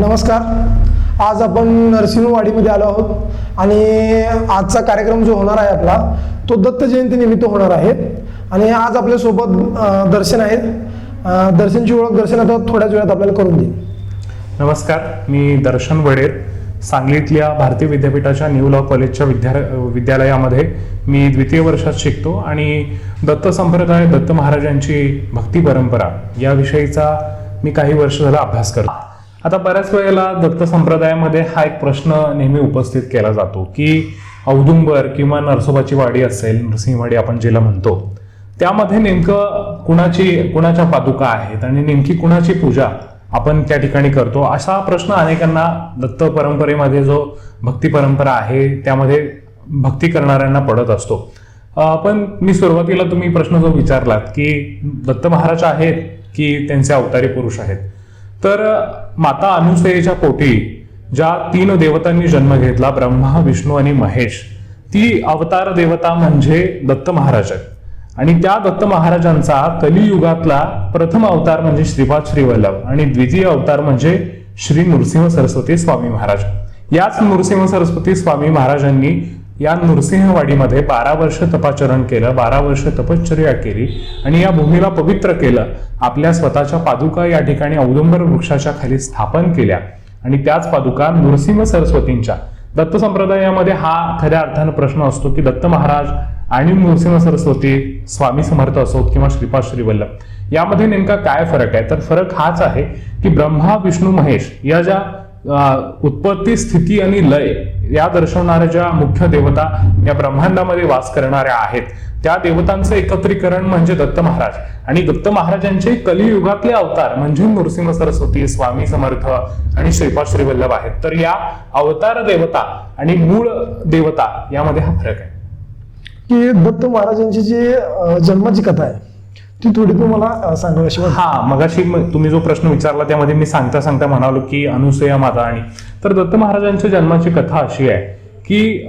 नमस्कार. आज आपण नरसिंहवाडीमध्ये आलो आहोत आणि आजचा कार्यक्रम जो होणार आहे आपला तो दत्त जयंती निमित्त होणार आहे. आणि आज आपल्यासोबत दर्शन आहेत. दर्शनची ओळख दर्शन आता थोड्याच वेळात आपल्याला करून देईल. नमस्कार, मी दर्शन वडेर, सांगलीतल्या भारतीय विद्यापीठाच्या न्यू लॉ कॉलेजच्या विद्यालयामध्ये मी द्वितीय वर्षात शिकतो आणि दत्त संप्रदाय, दत्त महाराजांची भक्ती परंपरा याविषयीचा मी काही वर्ष झाला अभ्यास करतो. आता बऱ्याच वेळेला दत्त संप्रदायामध्ये हा एक प्रश्न नेहमी उपस्थित केला जातो की औदुंबर किंवा नरसोबाची वाडी असेल, नरसिंहवाडी आपण जिला म्हणतो, त्यामध्ये नेमकं कुणाच्या पादुका आहेत आणि नेमकी कुणाची पूजा आपण त्या ठिकाणी करतो, असा प्रश्न अनेकांना दत्त परंपरेमध्ये जो भक्ती परंपरा आहे त्यामध्ये भक्ती करणाऱ्यांना पडत असतो. पण मी सुरुवातीला तुम्ही प्रश्न जो विचारलात की दत्त महाराज आहेत की त्यांचे अवतारी पुरुष आहेत, तर माता अनुसयेच्या पोटी ज्या 3 देवतांनी जन्म घेतला, ब्रह्मा, विष्णू आणि महेश, ती अवतार देवता म्हणजे दत्त महाराज आहेत. आणि त्या दत्त महाराजांचा कलियुगातला प्रथम अवतार म्हणजे श्रीपाद श्रीवल्लभ आणि द्वितीय अवतार म्हणजे श्री नृसिंह सरस्वती स्वामी महाराज. याच नृसिंह सरस्वती स्वामी महाराजांनी या नृसिंहवाडीमध्ये 12 वर्ष तपाचरण केलं, 12 वर्ष तपश्चर्या केली आणि या भूमीला पवित्र केलं. आपल्या स्वतःच्या पादुका या ठिकाणी औदुंबर वृक्षाच्या खाली स्थापन केल्या आणि त्याच पादुका नृसिंह सरस्वतींच्या दत्त संप्रदायामध्ये हा खऱ्या अर्थानं प्रश्न असतो की दत्त महाराज आणि नृसिंह सरस्वती, स्वामी समर्थ असोत किंवा श्रीपाद श्रीवल्लभ, यामध्ये नेमका काय फरक आहे? तर फरक हाच आहे की ब्रह्मा, विष्णू, महेश या ज्या उत्पत्ती, स्थिती आणि लय या दर्शवणाऱ्या ज्या मुख्य देवता या ब्रह्मांडामध्ये वास करणाऱ्या आहेत, त्या देवतांचं एकत्रीकरण म्हणजे दत्त महाराज. आणि दत्त महाराजांचे कलियुगातले अवतार म्हणजे नृसिंह सरस्वती, स्वामी समर्थ आणि श्रीपाद श्रीवल्लभ आहेत. तर या अवतार देवता आणि मूळ देवता यामध्ये हा फरक आहे की दत्त महाराजांची जी जन्माची कथा आहे ती थोडी तुम्हाला सांगावीशी वाटते. हा, मगाशी तुम्ही जो प्रश्न विचारला त्यामध्ये मी सांगता म्हणालो की अनुसया माता. आणि तर दत्त महाराजांच्या जन्माची कथा अशी आहे की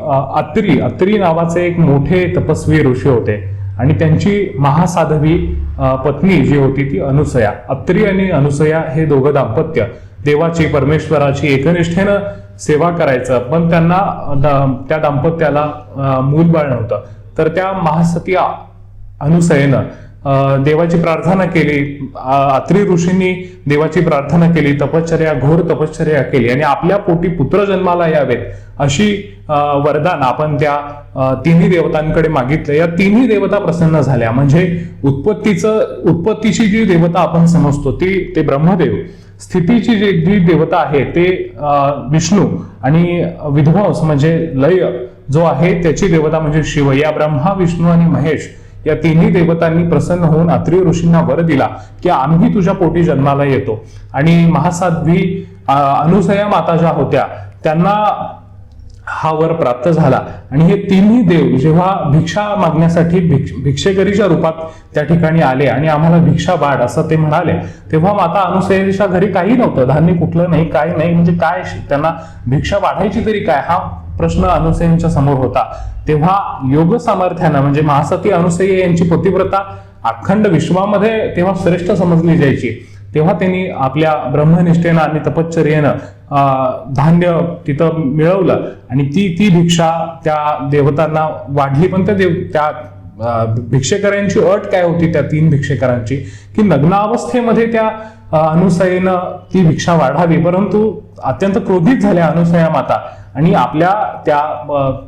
अत्री नावाचे एक मोठे तपस्वी ऋषी होते आणि त्यांची महासाध्वी पत्नी जी होती ती अनुसया. अत्री आणि अनुसया हे दोघं दाम्पत्य देवाची, परमेश्वराची एकनिष्ठेनं सेवा करायचं, पण त्यांना त्या दाम्पत्याला मूलबाळ नव्हतं. तर त्या महासती अनुसयेनं देवाची प्रार्थना केली, अत्री ऋषींनी देवाची प्रार्थना केली, घोर तपश्चर्या केली आणि आपल्या पोटी पुत्र जन्माला यावेत अशी वरदान आपण त्या तिन्ही देवतांकडे मागितलं. या तिन्ही देवता प्रसन्न झाल्या. म्हणजे उत्पत्तीची जी देवता आपण समजतो ते ब्रह्मदेव, स्थितीची जी देवता आहे ते विष्णू आणि विध्वंस म्हणजे लय जो आहे त्याची देवता म्हणजे शिव. या ब्रह्मा, विष्णू आणि महेश या तिन्ही देवतांनी प्रसन्न होऊन अत्री ऋषींना वर दिला की आम्ही तुझ्या पोटी जन्माला येतो. आणि महासाध्वी अनुसया माता ज्या होत्या त्यांना हा वर प्राप्त झाला आणि हे तिन्ही देव जेव्हा भिक्षा मागण्यासाठी भिक्षेकरीच्या रूपात त्या ठिकाणी आले आणि आम्हाला भिक्षा वाढ असं ते म्हणाले, तेव्हा माता अनुसयेच्या घरी काही नव्हतं, धान्य कुठलं नाही, काय नाही, म्हणजे काय त्यांना भिक्षा वाढायची तरी काय, हा प्रश्न अनुसयेच्या समोर होता. तेव्हा योग सामर्थ्यानं म्हणजे महासती अनुसये यांची पतिव्रता अखंड विश्वामध्ये तेव्हा श्रेष्ठ समजली जायची. तेव्हा त्यांनी आपल्या ब्रह्मनिष्ठेनं आणि तपश्चर्येनं धान्य तिथं मिळवलं आणि ती भिक्षा त्या देवतांना वाढली. पण त्या भिक्षेकरांची अट काय होती त्या 3 भिक्षेकरांची की नग्नावस्थेमध्ये त्या अनुसयेनं ती भिक्षा वाढावी. परंतु अत्यंत क्रोधित झाल्या अनुसया माता आणि आपल्या त्या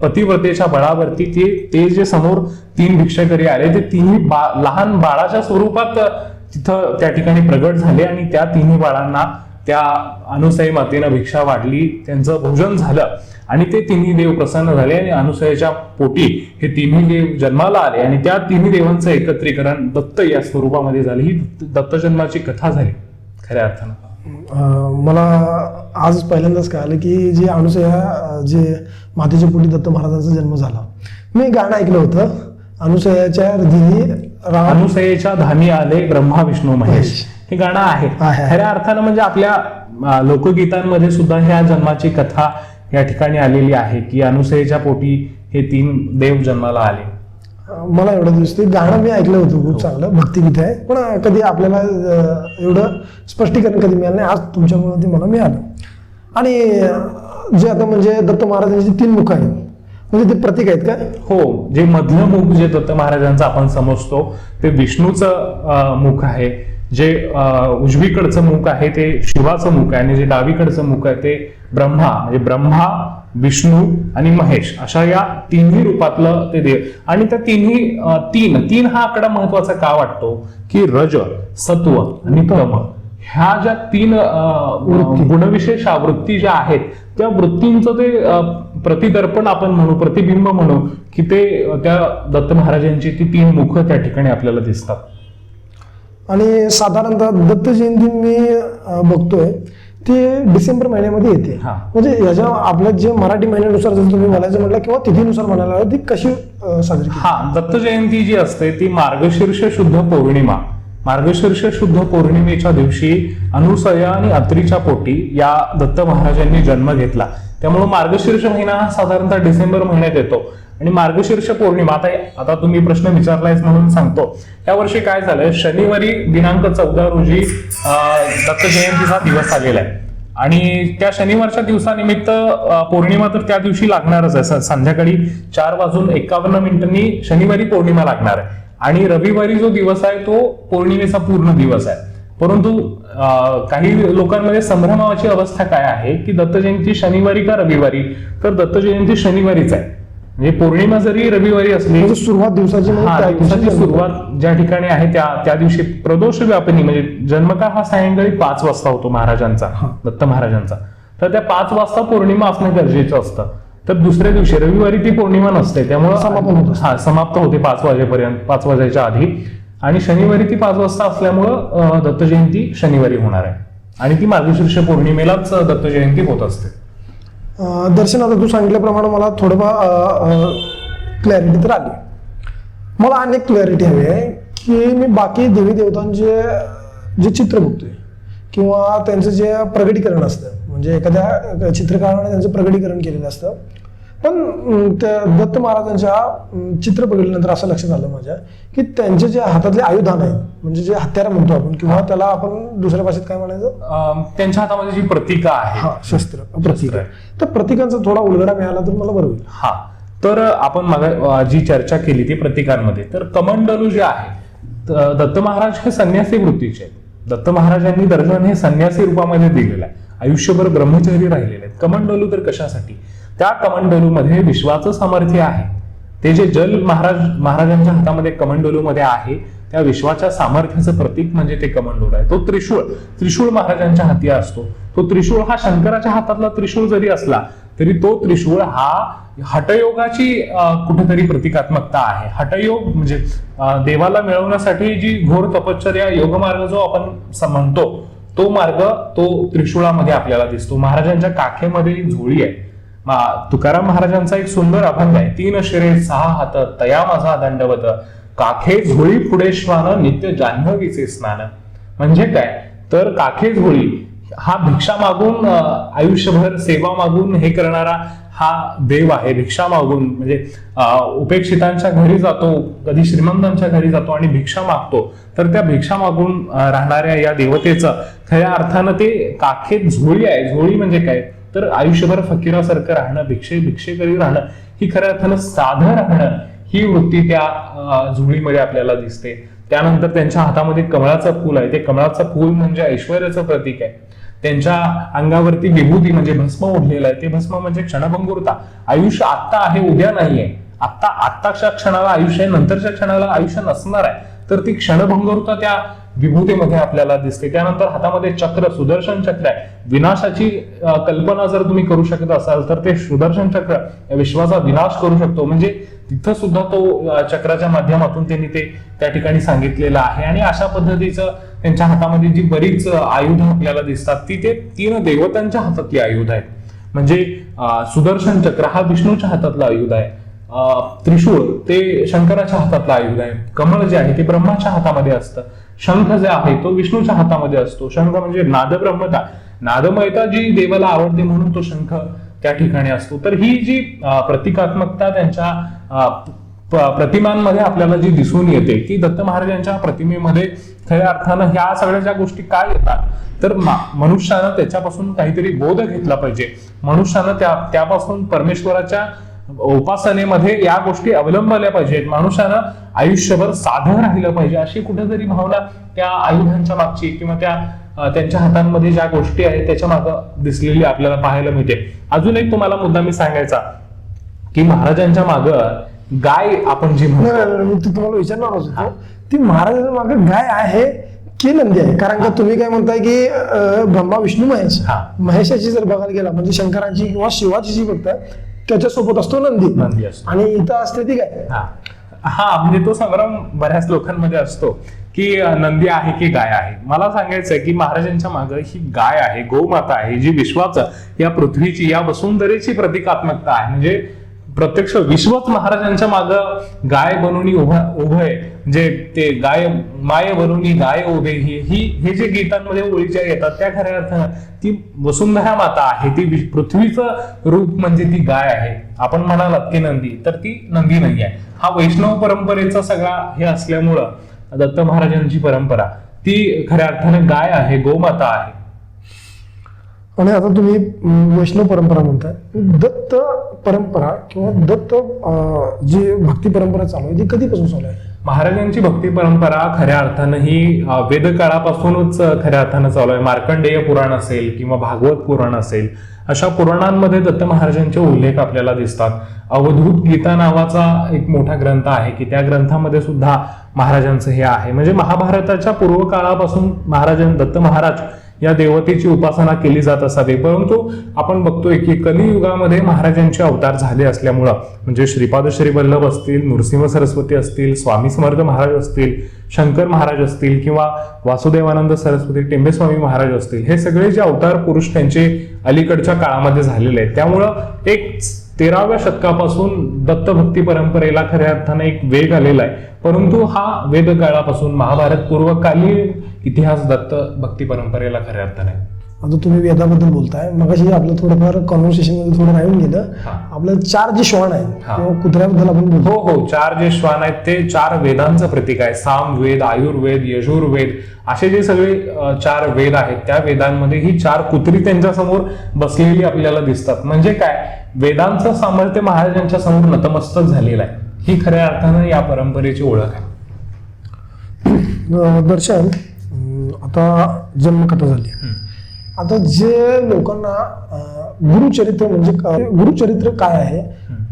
पतिव्रतेच्या बळावरती ते जे समोर 3 भिक्षेकरी आले ते तिन्ही लहान बाळाच्या स्वरूपात तिथं त्या ठिकाणी प्रगट झाले आणि त्या तिन्ही बाळांना त्या अनुसया मातेनं भिक्षा वाढली, त्यांचं भोजन झालं आणि ते तिन्ही देव प्रसन्न झाले आणि अनुसयाच्या पोटी हे तिन्ही देव जन्माला आले आणि त्या तिन्ही देवांचं एकत्रीकरण दत्त या स्वरूपामध्ये झाले. ही दत्त जन्माची कथा झाली खऱ्या अर्थानं. मला आज पहिल्यांदाच कळालं की जे अनुसया जे मातेच्या पोटी दत्त महाराजांचा जन्म झाला. मी गाणं ऐकलं होतं, अनुसयेच्या धामी आले ब्रह्मा, विष्णू, महेश, हे गाणं आहे. खऱ्या अर्थानं म्हणजे आपल्या लोकगीतांमध्ये सुद्धा ह्या जन्माची कथा या ठिकाणी आलेली आहे की अनुसयेच्या पोटी हे 3 देव जन्माला आले. मला एवढं दिसते. गाणं मी ऐकलं होतं, खूप चांगलं भक्तिगीत आहे, पण कधी आपल्याला एवढं स्पष्टीकरण कधी मिळालं नाही. आज तुमच्यामुळे ते मला मिळालं. आणि जे आता म्हणजे दत्त महाराजांची 3 मुख आहेत, म्हणजे ते प्रतीक आहेत काय? हो, जे मधलं मुख जे दत्त महाराजांचं आपण समजतो ते विष्णूचं मुख आहे. जे उजवीकडचं मुख आहे ते शिवाचं मुख आहे आणि जे डावीकडचं मुख आहे ते ब्रह्मा, म्हणजे ब्रह्मा, विष्णू आणि महेश अशा या तिन्ही रूपातलं ते देव. आणि त्या तीन हा आकडा महत्वाचा का वाटतो की रज, सत्व आणि तम ह्या ज्या 3 गुणविशेष वृत्ती ज्या आहेत त्या वृत्तींचं ते प्रतिदर्पण आपण म्हणू, प्रतिबिंब म्हणू की ते त्या दत्त महाराजांची ती 3 मुख त्या ठिकाणी आपल्याला दिसतात. आणि साधारणतः दत्त जयंती मी बघतोय ती डिसेंबर महिन्यामध्ये येते. म्हणजे याच्या आपल्या जे मराठी महिन्यानुसार जर तुम्ही म्हणायचं म्हटलं किंवा तिथीनुसार म्हणायला ती कशी साजरी? दत्त जयंती जी असते ती मार्गशीर्ष शुद्ध पौर्णिमा, मार्गशीर्ष शुद्ध पौर्णिमेच्या दिवशी अनुसया आणि अत्रीच्या पोटी या दत्त महाराजांनी जन्म घेतला. त्यामुळे मार्गशीर्ष महिना हा साधारणतः डिसेंबर महिन्यात येतो. आणि मार्गशीर्ष पौर्णिमा आता तुम्ही प्रश्न विचारलायच म्हणून सांगतो. या वर्षी काय झालंय, शनिवारी दिनांक 14 रोजी दत्त जयंतीचा दिवस आलेला आहे आणि त्या शनिवारच्या दिवसानिमित्त पौर्णिमा तर त्या दिवशी लागणारच आहे. संध्याकाळी 4:51 शनिवारी पौर्णिमा लागणार आहे आणि रविवारी जो दिवस आहे तो पौर्णिमेचा पूर्ण दिवस आहे. परंतु काही लोकांमध्ये संभ्रमाची अवस्था काय आहे की दत्त जयंती शनिवारी का रविवारी, तर दत्त जयंती शनिवारीच आहे. म्हणजे पौर्णिमा जरी रविवारी असली, म्हणजे सुरुवात दिवसाची सुरुवात ज्या ठिकाणी आहे त्या दिवशी प्रदोष व्यापिनी म्हणजे जन्मकाळ हा सायंकाळी 5 वाजता होतो महाराजांचा, दत्त महाराजांचा. तर त्या 5 वाजता पौर्णिमा असणं गरजेचं असतं. तर दुसऱ्या दिवशी रविवारी ती पौर्णिमा नसते, त्यामुळे समाप्त होते 5 वाजेपर्यंत, 5 वाजायच्या आधी. आणि शनिवारी ती 5 वाजता असल्यामुळं दत्त जयंती शनिवारी होणार आहे आणि ती मार्गशीर्ष पौर्णिमेलाच दत्त जयंती होत असते. दर्शन, आता तू सांगितल्याप्रमाणे मला थोडंफार क्लॅरिटी तर आली. मला अनेक क्लॅरिटी हवी आहे की मी बाकी देवी देवतांचे जे चित्र बघतोय किंवा त्यांचं जे प्रगटीकरण असतं, म्हणजे एखाद्या चित्रकाराने त्यांचं प्रगटीकरण केलेलं असतं, पण त्या दत्त महाराजांच्या चित्र बघितल्यानंतर असं लक्षात आलं माझ्या की त्यांचे जे हातातले आयुधान आहेत, म्हणजे जे हत्यार म्हणतो आपण किंवा त्याला आपण दुसऱ्या भाषेत काय म्हणायचं, त्यांच्या हातामध्ये जी प्रतीका आहे, शस्त्र, प्रतीक, तर प्रतीकांचा थोडा उलगडा मिळाला तर मला बरं होईल. तर आपण मग जी चर्चा केली ती प्रतीकांमध्ये, तर कमंडलू जे आहे, दत्त महाराज हे संन्यासी वृत्तीचे आहेत. दत्त महाराजांनी दर्शन हे संन्यासी रूपामध्ये दिलेलं आहे, आयुष्यभर ब्रह्मचारी राहिलेले आहेत. कमंडलू तर कशासाठी, त्या कमंडलूमध्ये विश्वाचं सामर्थ्य आहे. ते जे जल महाराजांच्या हातामध्ये कमंडलूमध्ये आहे त्या विश्वाच्या सामर्थ्याचं प्रतीक म्हणजे ते कमंडलू आहे. तो त्रिशूळ महाराजांच्या हाती असतो. तो त्रिशूळ हा शंकराच्या हातातला त्रिशूळ जरी असला तरी तो त्रिशूळ हा हठयोगाची कुठेतरी प्रतिकात्मकता आहे. हठयोग म्हणजे देवाला मिळवण्यासाठी जी घोर तपश्चर्या योगमार्ग जो आपण म्हणतो तो मार्ग तो त्रिशूळामध्ये आपल्याला दिसतो. महाराजांच्या काखेमध्ये झोळी आहे. तुकाराम महाराजांचा एक सुंदर अभंग आहे, 3 शिरे 6 हात तया माझा दंडवत, काखे झोळी पुढे श्वान नित्य जान्हवीचे स्नान. म्हणजे काय, तर काखे झोळी हा भिक्षा मागून आयुष्यभर सेवा मागून हे करणारा हा देव आहे. भिक्षा मागून म्हणजे उपेक्षितांच्या घरी जातो, कधी श्रीमंतांच्या घरी जातो आणि भिक्षा मागतो. तर त्या भिक्षा मागून राहणाऱ्या या देवतेचं खऱ्या अर्थानं ते काखेत झोळी आहे. झोळी म्हणजे काय, तर आयुष्यभर फकीरासारखं राहणं, भिक्षेकरी राहणं, ही खऱ्या अर्थानं साधं राहणं, ही वृत्ती त्या झोळीमध्ये आपल्याला दिसते. त्यानंतर त्यांच्या हातामध्ये कमळाचं फूल आहे. ते कमळाचं फूल म्हणजे ऐश्वर्याचं प्रतीक आहे. त्यांच्या अंगावरती विभूती म्हणजे भस्म उडलेलं आहे. ते भस्म म्हणजे क्षणभंगुरता. आयुष्य आत्ता आहे, उद्या नाहीये. आत्ताच्या क्षणाला आयुष्य आहे, नंतरच्या क्षणाला आयुष्य नसणार आहे. तर ती क्षणभंगुरता त्या विभूतीमध्ये आपल्याला दिसते. त्यानंतर हातामध्ये चक्र, सुदर्शन चक्र आहे. विनाशाची कल्पना जर तुम्ही करू शकत असाल तर ते सुदर्शन चक्र विश्वाचा विनाश करू शकतो. म्हणजे तिथं सुद्धा तो चक्राच्या माध्यमातून त्यांनी ते त्या ठिकाणी सांगितलेलं आहे. आणि अशा पद्धतीचं त्यांच्या हातामध्ये जी बरीच आयुध आपल्याला दिसतात ती ते 3 देवतांच्या हातातली आयुध आहेत. म्हणजे सुदर्शन चक्र हा विष्णूच्या हातातला आयुध आहे. त्रिशूळ ते शंकराच्या हातातला आयुध आहे. कमळ जे आहे ते ब्रह्माच्या हातामध्ये असतं. शंख जे आहे तो विष्णूच्या हातामध्ये असतो. शंख म्हणजे नादब्रह्मता, नादमयता जी देवाला आवडते म्हणून तो शंख त्या ठिकाणी असतो. तर ही जी प्रतिकात्मकता त्यांच्या प्रतिमांमध्ये आपल्याला जी दिसून येते की दत्त महाराजांच्या प्रतिमेमध्ये खऱ्या अर्थानं ह्या सगळ्या ज्या गोष्टी काय येतात, तर मनुष्यानं त्याच्यापासून काहीतरी बोध घेतला पाहिजे. मनुष्यानं त्यापासून परमेश्वराच्या उपासनेमध्ये या गोष्टी अवलंबल्या पाहिजेत. माणसानं आयुष्यभर साधं राहिलं पाहिजे, अशी कुठेतरी भावना त्या आयुधांच्या मागची किंवा त्यांच्या हातांमध्ये ज्या गोष्टी आहेत त्याच्या मागं दिसलेली आपल्याला पाहायला मिळते. अजून एक तुम्हाला मुद्दा मी सांगायचा की महाराजांच्या मागं गाय आपण जी म्हणतो, मी तुम्हाला विचारणार होतो ती महाराजांच्या मागे गाय आहे की नंदी आहे? कारण का तुम्ही काय म्हणताय की ब्रह्मा विष्णू महेश, महेशाची जर बघायला गेला म्हणजे शंकरांची किंवा शिवाची जी बघताय त्याच्यासोबत असतो नंदी असतो आणि इथं असते ती गाय. म्हणजे तो संग्राम बऱ्याच लोकांमध्ये असतो की नंदी आहे की गाय आहे. मला सांगायचंय की महाराजांच्या मागे ही गाय आहे, गोमाता आहे, जी विश्वाचं, या पृथ्वीची, या वसुंधरेची प्रतिकात्मकता आहे. म्हणजे प्रत्यक्ष विश्वच महाराजांच्या मागं गाय बनवून उभं आहे. म्हणजे ते गाय माय बनवून गाय उभे, हे जे गीतांमध्ये ओळीच्या येतात त्या खऱ्या अर्थानं ती वसुंधरा माता आहे. ती पृथ्वीचं रूप म्हणजे ती गाय आहे. आपण म्हणालात की नंदी, तर ती नंदी नाही आहे. हा वैष्णव परंपरेचा सगळा हे असल्यामुळं दत्त महाराजांची परंपरा ती खऱ्या अर्थाने गाय आहे, गोमाता आहे. आणि आता तुम्ही वैष्णव परंपरा म्हणताय, दत्त परंपरा किंवा दत्त जी भक्ती परंपरा चालू आहे ती कधीपासून चालू आहे? महाराजांची भक्ती परंपरा खऱ्या अर्थानं ही वेद काळापासूनच खऱ्या अर्थानं चालू आहे. मार्कंडेय पुराण असेल किंवा भागवत पुराण असेल, अशा पुराणांमध्ये दत्त महाराजांचे उल्लेख आपल्याला दिसतात. अवधूत गीता नावाचा एक मोठा ग्रंथ आहे की त्या ग्रंथामध्ये सुद्धा महाराजांचं हे आहे. म्हणजे महाभारताच्या पूर्व काळापासून दत्त महाराज या देवतेची उपासना केली जात असावी. परंतु आपण बघतोय की कलियुगामध्ये महाराजांचे अवतार झाले असल्यामुळं, म्हणजे श्रीपाद श्री वल्लभ असतील, नृसिंह सरस्वती असतील, स्वामी समर्थ महाराज असतील, शंकर महाराज असतील किंवा वासुदेवानंद सरस्वती टेंबेस्वामी महाराज असतील, हे सगळे जे अवतार पुरुष त्यांचे अलीकडच्या काळामध्ये झालेले आहेत. त्यामुळं एक 13व्या शतकापासून दत्त भक्ती परंपरेला खऱ्या अर्थाने एक वेग आलेला आहे. परंतु हा वेद काळापासून महाभारत पूर्वकालीन इतिहास दत्त भक्ती परंपरेला खऱ्या अर्थाने. आता तुम्ही वेदाबद्दल बोलताय, मगाशी आपलं थोडंफार कॉन्व्हर्सेशन मध्ये थोडं राहून गेलं. आपलं 4 जे श्वान आहेत किंवा कुत्र्याबद्दल आपण बोलतो. हो, 4 जे श्वान आहेत ते 4 वेदांचं प्रतीक आहे. सामवेद, आयुर्वेद, यजुर्वेद असे जे सगळे 4 वेद आहेत, त्या वेदांमध्ये ही 4 कुत्री त्यांच्या समोर बसलेली आपल्याला दिसतात. म्हणजे काय, वेदांचं सामर्थ्य महाराजांच्या समोर नतमस्तक झालेलं आहे. ही खऱ्या अर्थानं या परंपरेची ओळख आहे. दर्शन, आता जन्मकथा झाली. आता जे लोकांना गुरुचरित्र म्हणजे गुरुचरित्र काय आहे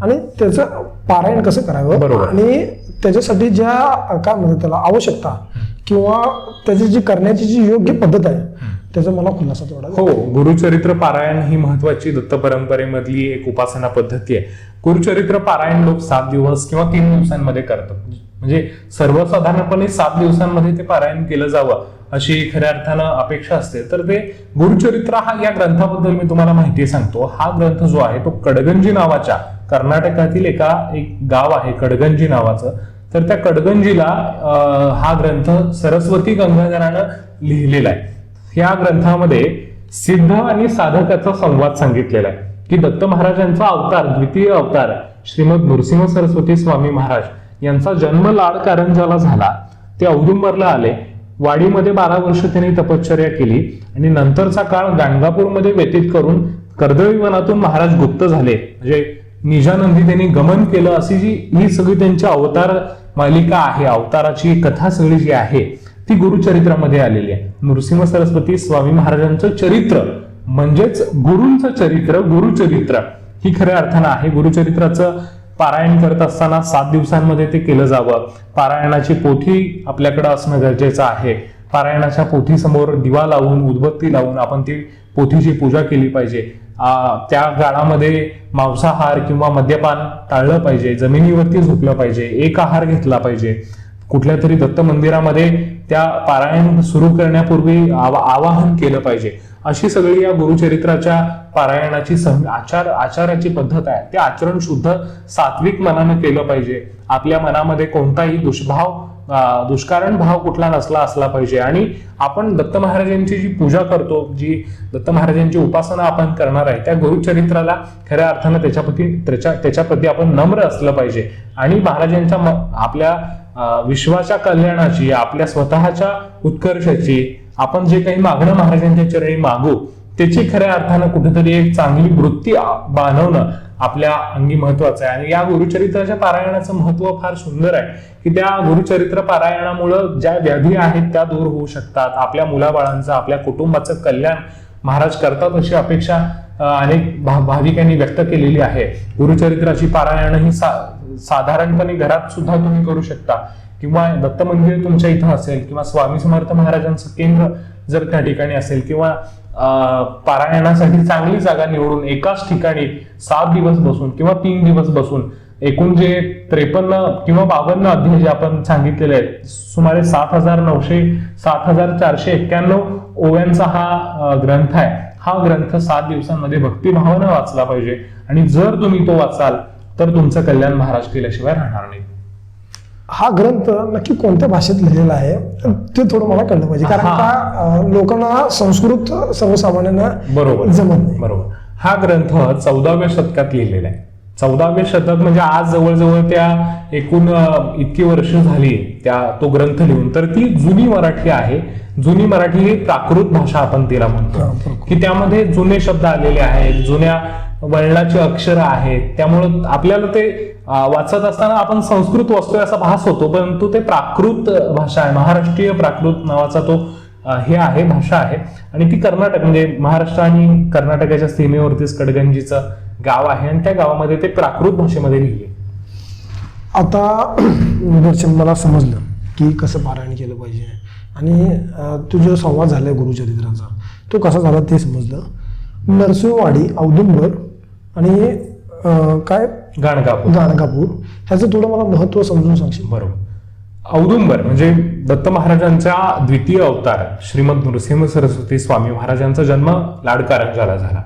आणि त्याचं पारायण कसं करावं आणि त्याच्यासाठी ज्या काय म्हणतात त्याला आवश्यकता किंवा त्याची जी करण्याची जी योग्य पद्धत आहे त्याचा मला खुलासा थोडा. हो, गुरुचरित्र पारायण ही महत्वाची दत्त परंपरेमधली एक उपासना पद्धती आहे. गुरुचरित्र पारायण लोक 7 दिवस किंवा 3 दिवसांमध्ये करतात. म्हणजे सर्वसाधारणपणे 7 दिवसांमध्ये ते पारायण केलं जावं अशी खऱ्या अर्थानं अपेक्षा असते. तर ते गुरुचरित्र या ग्रंथाबद्दल मी तुम्हाला माहिती सांगतो. हा ग्रंथ जो आहे तो कडगंजी नावाच्या कर्नाटकातील एक गाव आहे कडगंजी नावाचं. तर त्या कडगंजीला हा ग्रंथ सरस्वती गंगाधरानं लिहिलेला आहे. या ग्रंथामध्ये सिद्ध आणि साधकाचा संवाद सांगितलेला आहे की दत्त महाराजांचा अवतार, द्वितीय अवतार श्रीमद नृसिंह सरस्वती स्वामी महाराज यांचा जन्म लाड कारंजाला झाला. ते औदुंबरला आले. वाडीमध्ये 12 वर्ष त्यांनी तपश्चर्या केली आणि नंतरचा काळ गाणगापूरमध्ये व्यतीत करून कर्दळी वनातून महाराज गुप्त झाले. म्हणजे निजानंदी त्यांनी गमन केलं. अशी ही सगळी त्यांची अवतार मालिका आहे, अवताराची कथा सगळी जी आहे ती गुरुचरित्रामध्ये आलेली आहे. नृसिंह सरस्वती स्वामी महाराजांचं चरित्र म्हणजेच गुरूंचं चरित्र, गुरुचरित्र ही खऱ्या अर्थानं आहे. गुरुचरित्राचं पारायण करत असताना 7 दिवसांमध्ये ते केलं जावं. पारायणाची पोथी आपल्याकडे असणं गरजेचं आहे. पारायणाच्या पोथीसमोर दिवा लावून, उदबत्ती लावून आपण ती पोथीची पूजा केली पाहिजे. त्या काळामध्ये मांसाहार किंवा मद्यपान टाळलं पाहिजे. जमिनीवरती झोपलं पाहिजे. एक आहार घेतला पाहिजे. कुठल्या तरी दत्त मंदिरामध्ये त्या पारायण सुरू करण्यापूर्वी आवाहन केलं पाहिजे. अशी सगळी या गुरुचरित्राच्या पारायणाची आचाराची पद्धत आहे. ते आचरण शुद्ध सात्विक मनानं केलं पाहिजे. आपल्या मनामध्ये कोणताही दुष्कारण भाव कुठला असला पाहिजे. आणि आपण दत्त महाराजांची जी पूजा करतो, जी दत्त महाराजांची उपासना आपण करणार आहे, त्या गुरुचरित्राला खऱ्या अर्थानं त्याच्याप्रती आपण नम्र असलं पाहिजे. आणि महाराजांच्या आपल्या विश्वाच्या कल्याणाची, आपल्या स्वतःच्या उत्कर्षाची आपण जे काही मागणं महाराजांच्या चरणी मागू, त्याची खऱ्या अर्थानं कुठेतरी एक चांगली वृत्ती बांधवणं आपल्या अंगी महत्वाचं आहे. आणि या गुरुचरित्राच्या पारायणाचं महत्व फार सुंदर आहे की त्या गुरुचरित्र पारायणामुळं ज्या व्याधी आहेत त्या दूर होऊ शकतात. आपल्या मुलाबाळांचं, आपल्या कुटुंबाचं कल्याण महाराज करतात अशी अपेक्षा अनेक भाविकांनी व्यक्त केलेली आहे. गुरुचरित्राची पारायण ही साधारणपणे घरात सुद्धा तुम्ही करू शकता, किंवा दत्त मंदिर तुमच्या इथं असेल, किंवा स्वामी समर्थ महाराजांचं केंद्र जर त्या ठिकाणी असेल, किंवा पारायणासाठी चांगली जागा निवडून एकाच ठिकाणी 7 दिवस बसून किंवा 3 दिवस बसून एकूण जे 53 किंवा 52 अध्याय जे आपण सांगितलेले आहेत, सुमारे 7,491 ओव्यांचा हा ग्रंथ आहे. हा ग्रंथ 7 दिवसांमध्ये भक्तिभावानं वाचला पाहिजे. आणि जर तुम्ही तो वाचाल तर तुमचं कल्याण महाराज केल्याशिवाय राहणार नाही. हा ग्रंथ नक्की कोणत्या भाषेत लिहिलेला आहे ते थोडं मला कळलं पाहिजे, कारण का लोकांना संस्कृत सर्वसामान्यांना बरोबर जमत नाही. बरोबर. हा ग्रंथ 14व्या शतकात लिहिलेला आहे. 14वे शतक म्हणजे आज जवळजवळ त्या एकूण इतकी वर्ष झाली तो ग्रंथ लिहून. तर ती जुनी मराठी आहे. जुनी मराठी ही प्राकृत भाषा आपण तिला म्हणतो, की त्यामध्ये जुने शब्द आलेले आहेत, जुन्या वळणाची अक्षरं आहेत. त्यामुळं आपल्याला ते वाचत असताना आपण संस्कृत वाचतोय असा भास होतो, परंतु ते प्राकृत भाषा आहे. महाराष्ट्रीय प्राकृत नावाचा तो भाषा आहे. आणि ती कर्नाटक म्हणजे महाराष्ट्र आणि कर्नाटकाच्या सीमेवरतीच कडगंजीचं गाव आहे, आणि त्या गावामध्ये ते प्राकृत भाषेमध्ये लिहिले. आता दर्शन मला समजलं की कसं पारायण केलं पाहिजे, आणि तुझा संवाद झालाय गुरुचरित्राचा तो कसा झाला ते समजलं. नरसिंहवाडी, औदुंबर आणि काय गाणगापूर ह्याचं थोडं मला महत्व समजून सांगशील? बरोबर. औदुंबर म्हणजे दत्त महाराजांचा द्वितीय अवतार श्रीमद नृसिंह सरस्वती स्वामी महाराजांचा जन्म लाडकारंजाला झाला.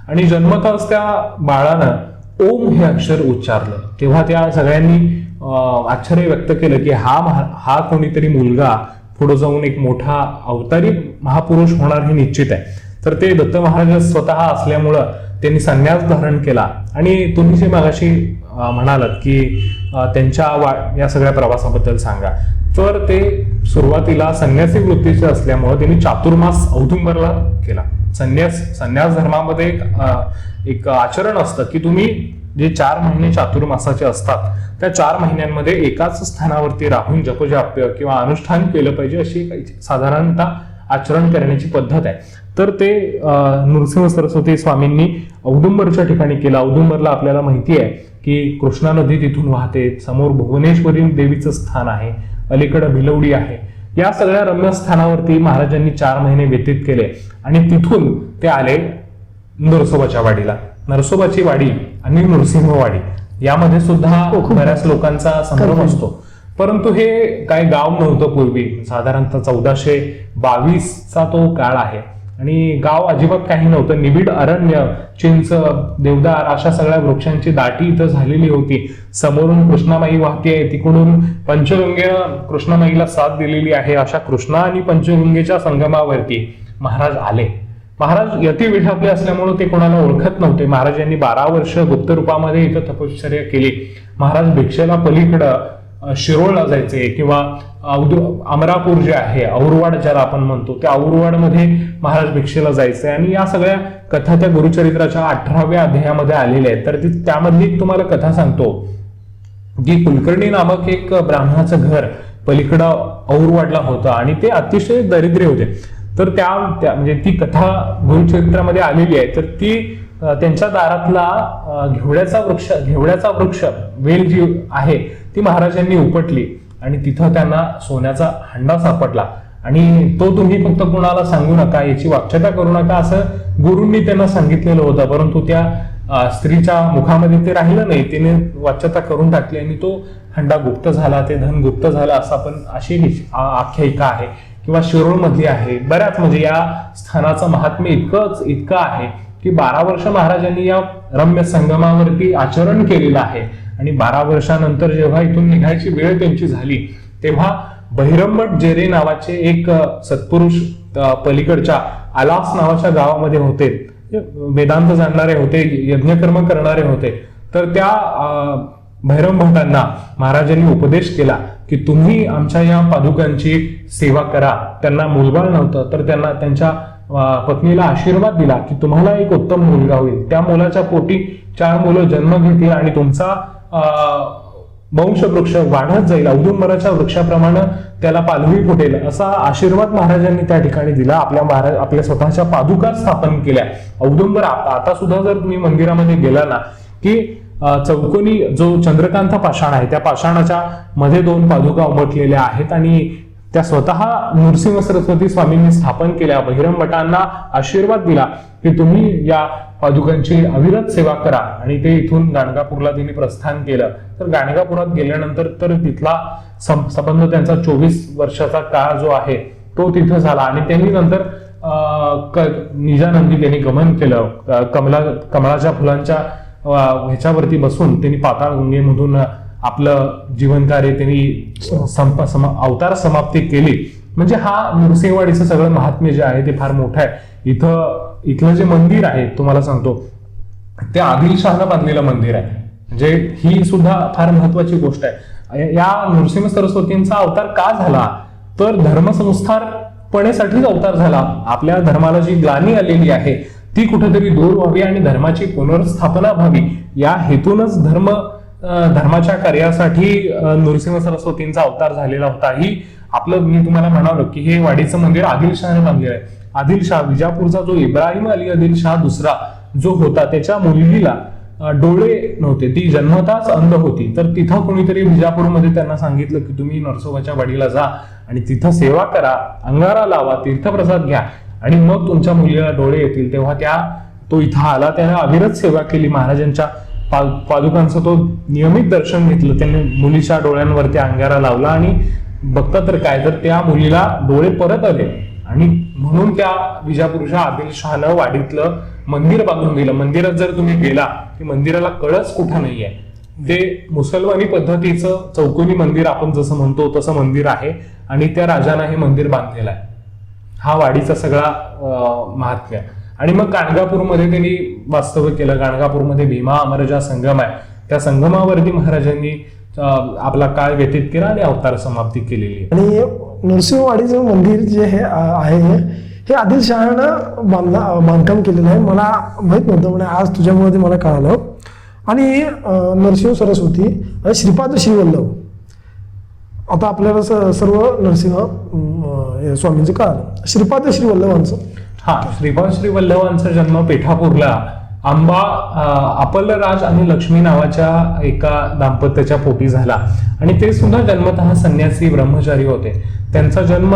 आणि जन्मताच त्या बाळानं ओम हे अक्षर उच्चारलं. तेव्हा त्या सगळ्यांनी आश्चर्य व्यक्त केलं की हा कोणीतरी मुलगा पुढे जाऊन एक मोठा अवतारी महापुरुष होणार हे निश्चित आहे. तर ते दत्त महाराज स्वतः असल्यामुळं त्यांनी संन्यास धारण केला. आणि तुम्ही जे मागाशी म्हणालात की त्यांच्या या सगळ्या प्रवासाबद्दल सांगा, तर ते सुरुवातीला संन्यासी वृत्तीचे असल्यामुळे त्यांनी चातुर्मास औदुंबरला केला. संन्यास धर्मामध्ये एक आचरण असतं की तुम्ही जे 4 महिने चातुर्मासाचे असतात त्या 4 महिन्यांमध्ये एकाच स्थानावरती राहून जपजाप्य किंवा अनुष्ठान केलं पाहिजे, अशी साधारणतः आचरण करण्याची पद्धत आहे. तर ते नृसिंह सरस्वती स्वामींनी औदुंबरच्या ठिकाणी केलं. औदुंबरला आपल्याला माहिती आहे की कृष्णा नदी तिथून वाहते, समोर भुवनेश्वरी देवीचं स्थान आहे, अलीकडं भिलवडी आहे. या सगळ्या रम्य स्थानावरती महाराजांनी 4 महिने व्यतीत केले. आणि तिथून ते आले नरसोबाच्या वाडीला. नरसोबाची वाडी आणि नृसिंहवाडी यामध्ये सुद्धा बऱ्याच लोकांचा संभ्रम असतो, परंतु हे काय गाव नव्हतं पूर्वी. साधारणतः 1422चा तो काळ आहे. आणि गाव अजिबात काही नव्हतं. निबिड अरण्य, चिंच, देवदार अशा सगळ्या वृक्षांची दाटी इथं झालेली होती. समोरून कृष्णामाई वाहते, तिकडून पंचगंगेनं कृष्णामाईला साथ दिलेली आहे. अशा कृष्णा आणि पंचगंगेच्या संगमावरती महाराज आले. महाराज यतिविषातले असल्यामुळे ते कोणाला ओळखत नव्हते. महाराजांनी 12 वर्ष गुप्त रूपामध्ये इथं तपश्चर्या केली. महाराज भिक्षेला पलीकडं शिरोळला जायचे, किंवा अमरापूर जे आहे, औरवाड ज्याला आपण म्हणतो, त्या औरवाडमध्ये महाराज भिक्षेला जायचे. आणि या सगळ्या कथा त्या गुरुचरित्राच्या 18व्या अध्यायामध्ये आलेल्या आहेत. तर त्यामधली तुम्हाला कथा सांगतो की कुलकर्णी नामक एक ब्राह्मणाचं घर पलीकडं औरवाडला होतं आणि ते अतिशय दरिद्री होते. तर त्या म्हणजे ती कथा गुरुचरित्रामध्ये आलेली आहे. तर ती त्यांच्या दारातला घेवड्याचा वृक्ष वेल जी आहे ती महाराजांनी उपटली आणि तिथं त्यांना सोन्याचा हंडा सापडला. आणि तो तुम्ही फक्त कुणाला सांगू नका, याची वाच्यता करू नका, असं गुरूंनी त्यांना सांगितलेलं होतं. परंतु त्या स्त्रीच्या मुखामध्ये ते राहिलं नाही. तिने वाच्यता करून टाकली आणि तो हंडा गुप्त झाला, ते धन गुप्त झालं, असं आपण अशी आख्यायिका आहे. किंवा शिरोळ मधली आहे, बऱ्याच म्हणजे या स्थानाचं महात्म्य इतकं आहे की 12 वर्ष महाराजांनी या रम्य संगमावरती आचरण केलेलं आहे. आणि 12 वर्षानंतर जेव्हा इथून निघायची वेळ त्यांची झाली तेव्हा बहिरंबट जेरे नावाचे एक सत्पुरुष पलीकडच्या आलास नावाच्या गावामध्ये होते, वेदांत जाणणारे होते, यज्ञकर्म करणारे होते. तर त्या भैरमभटांना महाराजांनी उपदेश केला की तुम्ही आमच्या या पादुकांची सेवा करा. त्यांना मुलबाळ नव्हतं तर त्यांना त्यांच्या पत्नीला आशीर्वाद दिला की तुम्हाला एक उत्तम मुलगा होईल, त्या मुलाच्या पोटी 4 मुलं जन्म घेतील आणि तुमचा वंशवृक्ष वाढत जाईल, औदुंबराच्या वृक्षाप्रमाणे त्याला पालवी फुटेल, असा आशीर्वाद महाराजांनी त्या ठिकाणी दिला. आपल्या स्वतःच्या पादुका स्थापन केल्या. औदुंबर आता सुद्धा जर तुम्ही मंदिरामध्ये गेला ना की चौकोनी जो चंद्रकांत पाषाण आहे त्या पाषाणाच्या मध्ये 2 पादुका उमटलेल्या आहेत आणि त्या स्वतः नृसिंह सरस्वती स्वामींनी स्थापन केल्या. बहिरमभटांना आशीर्वाद दिला की तुम्ही या पादुकांची अविरत सेवा करा. आणि ते इथून गाणगापूरला त्यांनी प्रस्थान केलं. तर गाणगापुरात गेल्यानंतर तर तिथला संबंध त्यांचा 24 वर्षाचा काळ जो आहे तो तिथं झाला. आणि त्यांनी नंतर निजानंदी त्यांनी गमन केलं. कमळाच्या फुलांच्या ह्याच्यावरती बसून त्यांनी पाताळ गंगेमधून आपलं जीवन कार्य त्यांनी अवतार समाप्ती केली. म्हणजे हा नृसिंहवाडीचं सगळं महात्म्य जे आहे ते फार मोठं आहे. इथलं जे मंदिर आहे तुम्हाला सांगतो ते आदिलशहानं बांधलेलं मंदिर आहे. म्हणजे ही सुद्धा फार महत्वाची गोष्ट आहे. या नृसिंह सरस्वतींचा अवतार का झाला तर धर्मसंस्थापनेसाठीच अवतार झाला. आपल्या धर्माला जी ग्लानी आलेली आहे ती कुठेतरी दूर व्हावी आणि धर्माची पुनर्स्थापना व्हावी या हेतूनच धर्माच्या कार्यासाठी नृसिंह सरस्वतींचा अवतार झालेला होता. ही आपलं मी तुम्हाला म्हणालो की हे वाडीचं मंदिर आदिलशहाने बांधलेलं आहे. आदिलशाह विजापूरचा जो इब्राहिम अली आदिलशाह दुसरा जो होता त्याच्या मुलगीला डोळे नव्हते, ती जन्मताच अंध होती. तर तिथं कोणीतरी विजापूरमध्ये त्यांना सांगितलं की तुम्ही नरसोबाच्या वाडीला जा आणि तिथं सेवा करा, अंगारा लावा, तीर्थप्रसाद घ्या आणि मग तुमच्या मुलीला डोळे येतील. तेव्हा तो इथं आला, त्याने अविरत सेवा केली. महाराजांच्या पादुकांचं तो नियमित दर्शन घेतलं. त्याने मुलीच्या डोळ्यांवरती अंगारा लावला आणि बघता तर काय तर त्या मुलीला डोळे परत आले. आणि म्हणून त्या विजापूरच्या आदिलशहानं वाडीतलं मंदिर बांधून दिलं. मंदिरात जर तुम्ही गेला की मंदिराला कळस कुठं नाहीये, ते मुसलमानी पद्धतीचं चौकोनी मंदिर आपण जसं म्हणतो तसं मंदिर आहे आणि त्या राजानं हे मंदिर बांधलेलं आहे. हा वाडीचा सगळा महात्म्य. आणि मग गाणगापूरमध्ये त्यांनी वास्तव्य केलं. गाणगापूरमध्ये भीमा अमरजा संगम आहे, त्या संगमावरती महाराजांनी आपला काळ व्यतीत केला आणि अवतार समाप्ती केलेली. आणि नरसिंहवाडीचं मंदिर जे आहे हे आदिलशहानं बांधकाम केलेलं आहे. मला माहित नव्हतं, म्हणजे आज तुझ्यामुळे ते मला कळालं. आणि नरसिंह सरस्वती आणि श्रीपाद श्रीवल्लभ, आता आपल्याला सर्व नरसिंह स्वामींचं कळालं. श्रीपाद श्रीवल्लभांचं श्रीपाद श्रीवल्लभांचा जन्म पेठापूरला अपलराज आणि लक्ष्मी नावाच्या एका दाम्पत्याच्या पोटी झाला. आणि ते सुद्धा जन्मतः संन्यासी ब्रह्मचारी होते. त्यांचा जन्म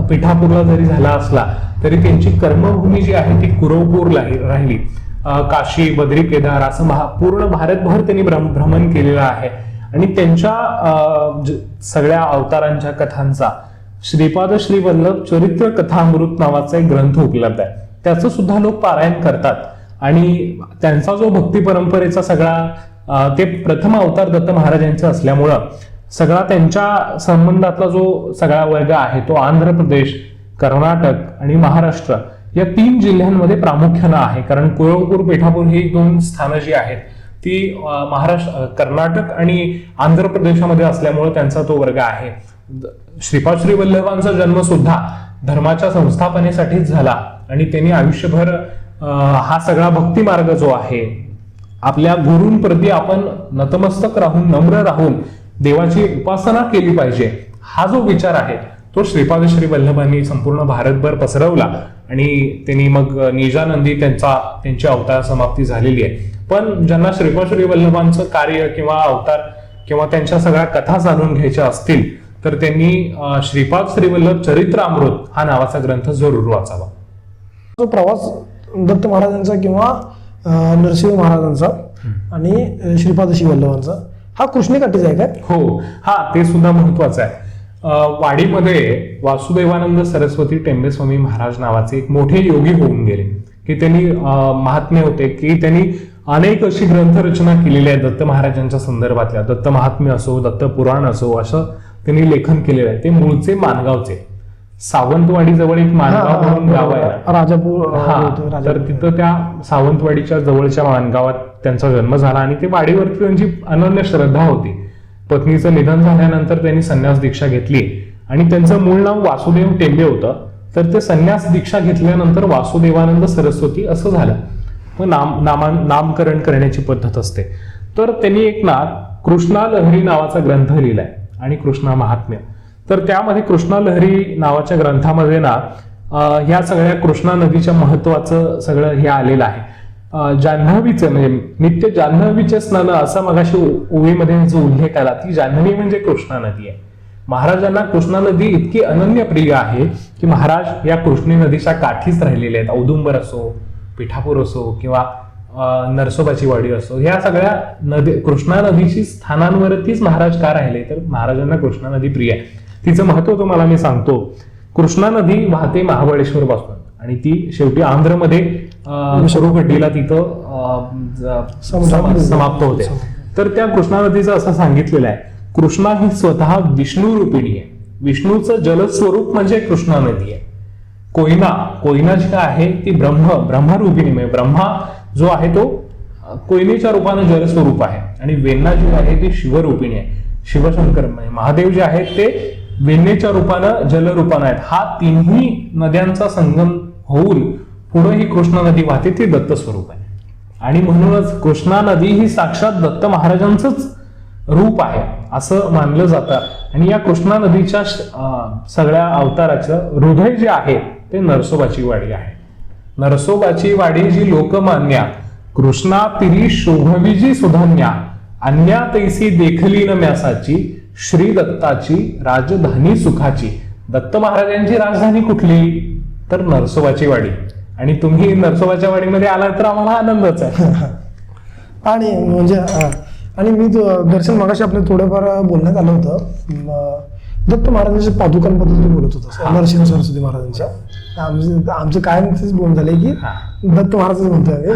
पेठापूरला जरी झाला असला तरी त्यांची कर्मभूमी जी आहे ती कुरवपूर राहिली. काशी, बद्री, केदार असं पूर्ण भारतभर त्यांनी भ्रमण केलेलं आहे. आणि त्यांच्या सगळ्या अवतारांच्या कथांचा श्रीपाद श्रीवल्लभ चरित्र कथामृत नावाचा एक ग्रंथ उपलब्ध आहे. त्याचं सुद्धा लोक पारायण करतात. आणि त्यांचा जो भक्ती परंपरेचा सगळा ते प्रथम अवतार दत्त महाराजांचा असल्यामुळं सगळा त्यांच्या संबंधातला जो सगळा वर्ग आहे तो आंध्र प्रदेश, कर्नाटक आणि महाराष्ट्र या 3 जिल्ह्यांमध्ये प्रामुख्यानं आहे. कारण कुरवपूर, पेठापूर ही 2 स्थानं जी आहेत ती महाराष्ट्र, कर्नाटक आणि आंध्र प्रदेशामध्ये असल्यामुळे त्यांचा तो वर्ग आहे. श्रीपाद श्रीवल्लभांचा जन्म सुद्धा धर्माच्या संस्थापनेसाठीच झाला. आणि त्यांनी आयुष्यभर हा सगळा भक्ती मार्ग जो आहे, आपल्या गुरूंप्रती आपण नतमस्तक राहून, नम्र राहून देवाची उपासना केली पाहिजे, हा जो विचार आहे तो श्रीपाद श्रीवल्लभांनी संपूर्ण भारतभर पसरवला. आणि त्यांनी मग निजानंदी त्यांची अवतार समाप्ती झालेली आहे. पण ज्यांना श्रीपाद श्रीवल्लभांचं कार्य किंवा अवतार किंवा त्यांच्या सगळ्या कथा जाणून घ्यायच्या असतील तर त्यांनी श्रीपाद श्रीवल्लभ चरित्रामृत हा नावाचा ग्रंथ जरूर वाचावा. जो प्रवास दत्त महाराजांचा किंवा नरसिंह महाराजांचा आणि श्रीपाद श्रीवल्लभांचा हा कृष्णेकाठीचा आहे काय? हो, हा ते सुद्धा महत्वाचं आहे. वाडीमध्ये वासुदेवानंद सरस्वती टेंबेस्वामी महाराज नावाचे एक मोठे योगी होऊन गेले, की त्यांनी महात्म्य होते, की त्यांनी अनेक अशी ग्रंथरचना केलेली आहे दत्त महाराजांच्या संदर्भातल्या. दत्त महात्म्य असो, दत्त पुराण असो, असं त्यांनी लेखन केलेलं आहे. ते मूळचे माणगावचे, सावंतवाडी जवळ एक माणगाव म्हणून गाव आहे, राजापूर. तर तिथं त्या सावंतवाडीच्या जवळच्या माणगावात त्यांचा जन्म झाला आणि ते वाडीवरती त्यांची अनन्य श्रद्धा होती. पत्नीचं निधन झाल्यानंतर त्यांनी संन्यास दीक्षा घेतली आणि त्यांचं मूळ नाव वासुदेव टेंबे होतं. तर ते संन्यास दीक्षा घेतल्यानंतर वासुदेवानंद सरस्वती असं झालं. मग नामकरण करण्याची पद्धत असते. तर त्यांनी एक ना कृष्णा लहरी नावाचा ग्रंथ लिहिलाय आणि कृष्णा महात्म्य. तर त्यामध्ये कृष्णा लहरी नावाच्या ग्रंथामध्ये ना ह्या सगळ्या कृष्णा नदीच्या महत्वाचं सगळं हे आलेलं आहे. जान्हवीचं म्हणजे नित्य जान्हवीचे स्नान असा मगाशी ओवीमध्ये जो उल्लेख आला, ती जान्हवी म्हणजे कृष्णा नदी आहे. महाराजांना कृष्णा नदी इतकी अनन्य प्रिय आहे की महाराज या कृष्णी नदीच्या काठीच राहिलेले आहेत. औदुंबर असो, पिठापूर असो किंवा नरसोबाची वाडी असो, ह्या सगळ्या नदी कृष्णा नदीची स्थानांवरतीच महाराज का राहिले, तर महाराजांना कृष्णा नदी प्रिय आहे. तिचं महत्व तुम्हाला मी सांगतो. कृष्णा नदी वाहते महाबळेश्वर पासून आणि ती शेवटी आंध्रमध्ये सुरुगड्डीला तिथं समाप्त होते. तर त्या कृष्णा नदीचं असं सांगितलेलं आहे, कृष्णा ही स्वतः विष्णू रूपिणी आहे. विष्णूचं जलस्वरूप म्हणजे कृष्णा नदी आहे. कोयना जी आहे ती ब्रह्मरूपिणी म्हणजे ब्रह्मा जो आहे तो कोयनेच्या रूपानं जलस्वरूप आहे आणि वेण्णा जी आहे ती शिवरूपिणी आहे. शिवशंकर महादेव जे आहेत ते वेण्णेच्या रूपानं जलरूपानं आहेत. हा तिन्ही नद्यांचा संगम होऊन पुढे ही कृष्णा नदी वाहते, ती दत्त स्वरूप आहे. आणि म्हणूनच कृष्णा नदी ही साक्षात दत्त महाराजांचंच रूप आहे असं मानलं जातं. आणि या कृष्णा नदीच्या सगळ्या अवताराचं हृदय जे आहे ते नरसोबाची वाडी आहे. नरसोबाची वाडी जी लोकमान्या कृष्णा तिरी शोभविजी सुधन्या अन्या तैसी देखली न म्यासाची श्री दत्ताची राजधानी सुखाची. दत्त महाराजांची राजधानी कुठली, तर नरसोबाची वाडी. आणि तुम्ही नरसोबाच्या वाडीमध्ये आला तर आम्हाला आनंदच आहे. आणि म्हणजे आणि मी दर्शन मगाशी आपल्या थोडंफार बोलण्यात आलं होतं दत्त महाराजांच्या पादुकांबद्दल तू बोलत होता, नरसिंह सरस्वती महाराजांच्या. आमचं कायम तेच बोलणं झालंय की दत्त महाराजच म्हणतोय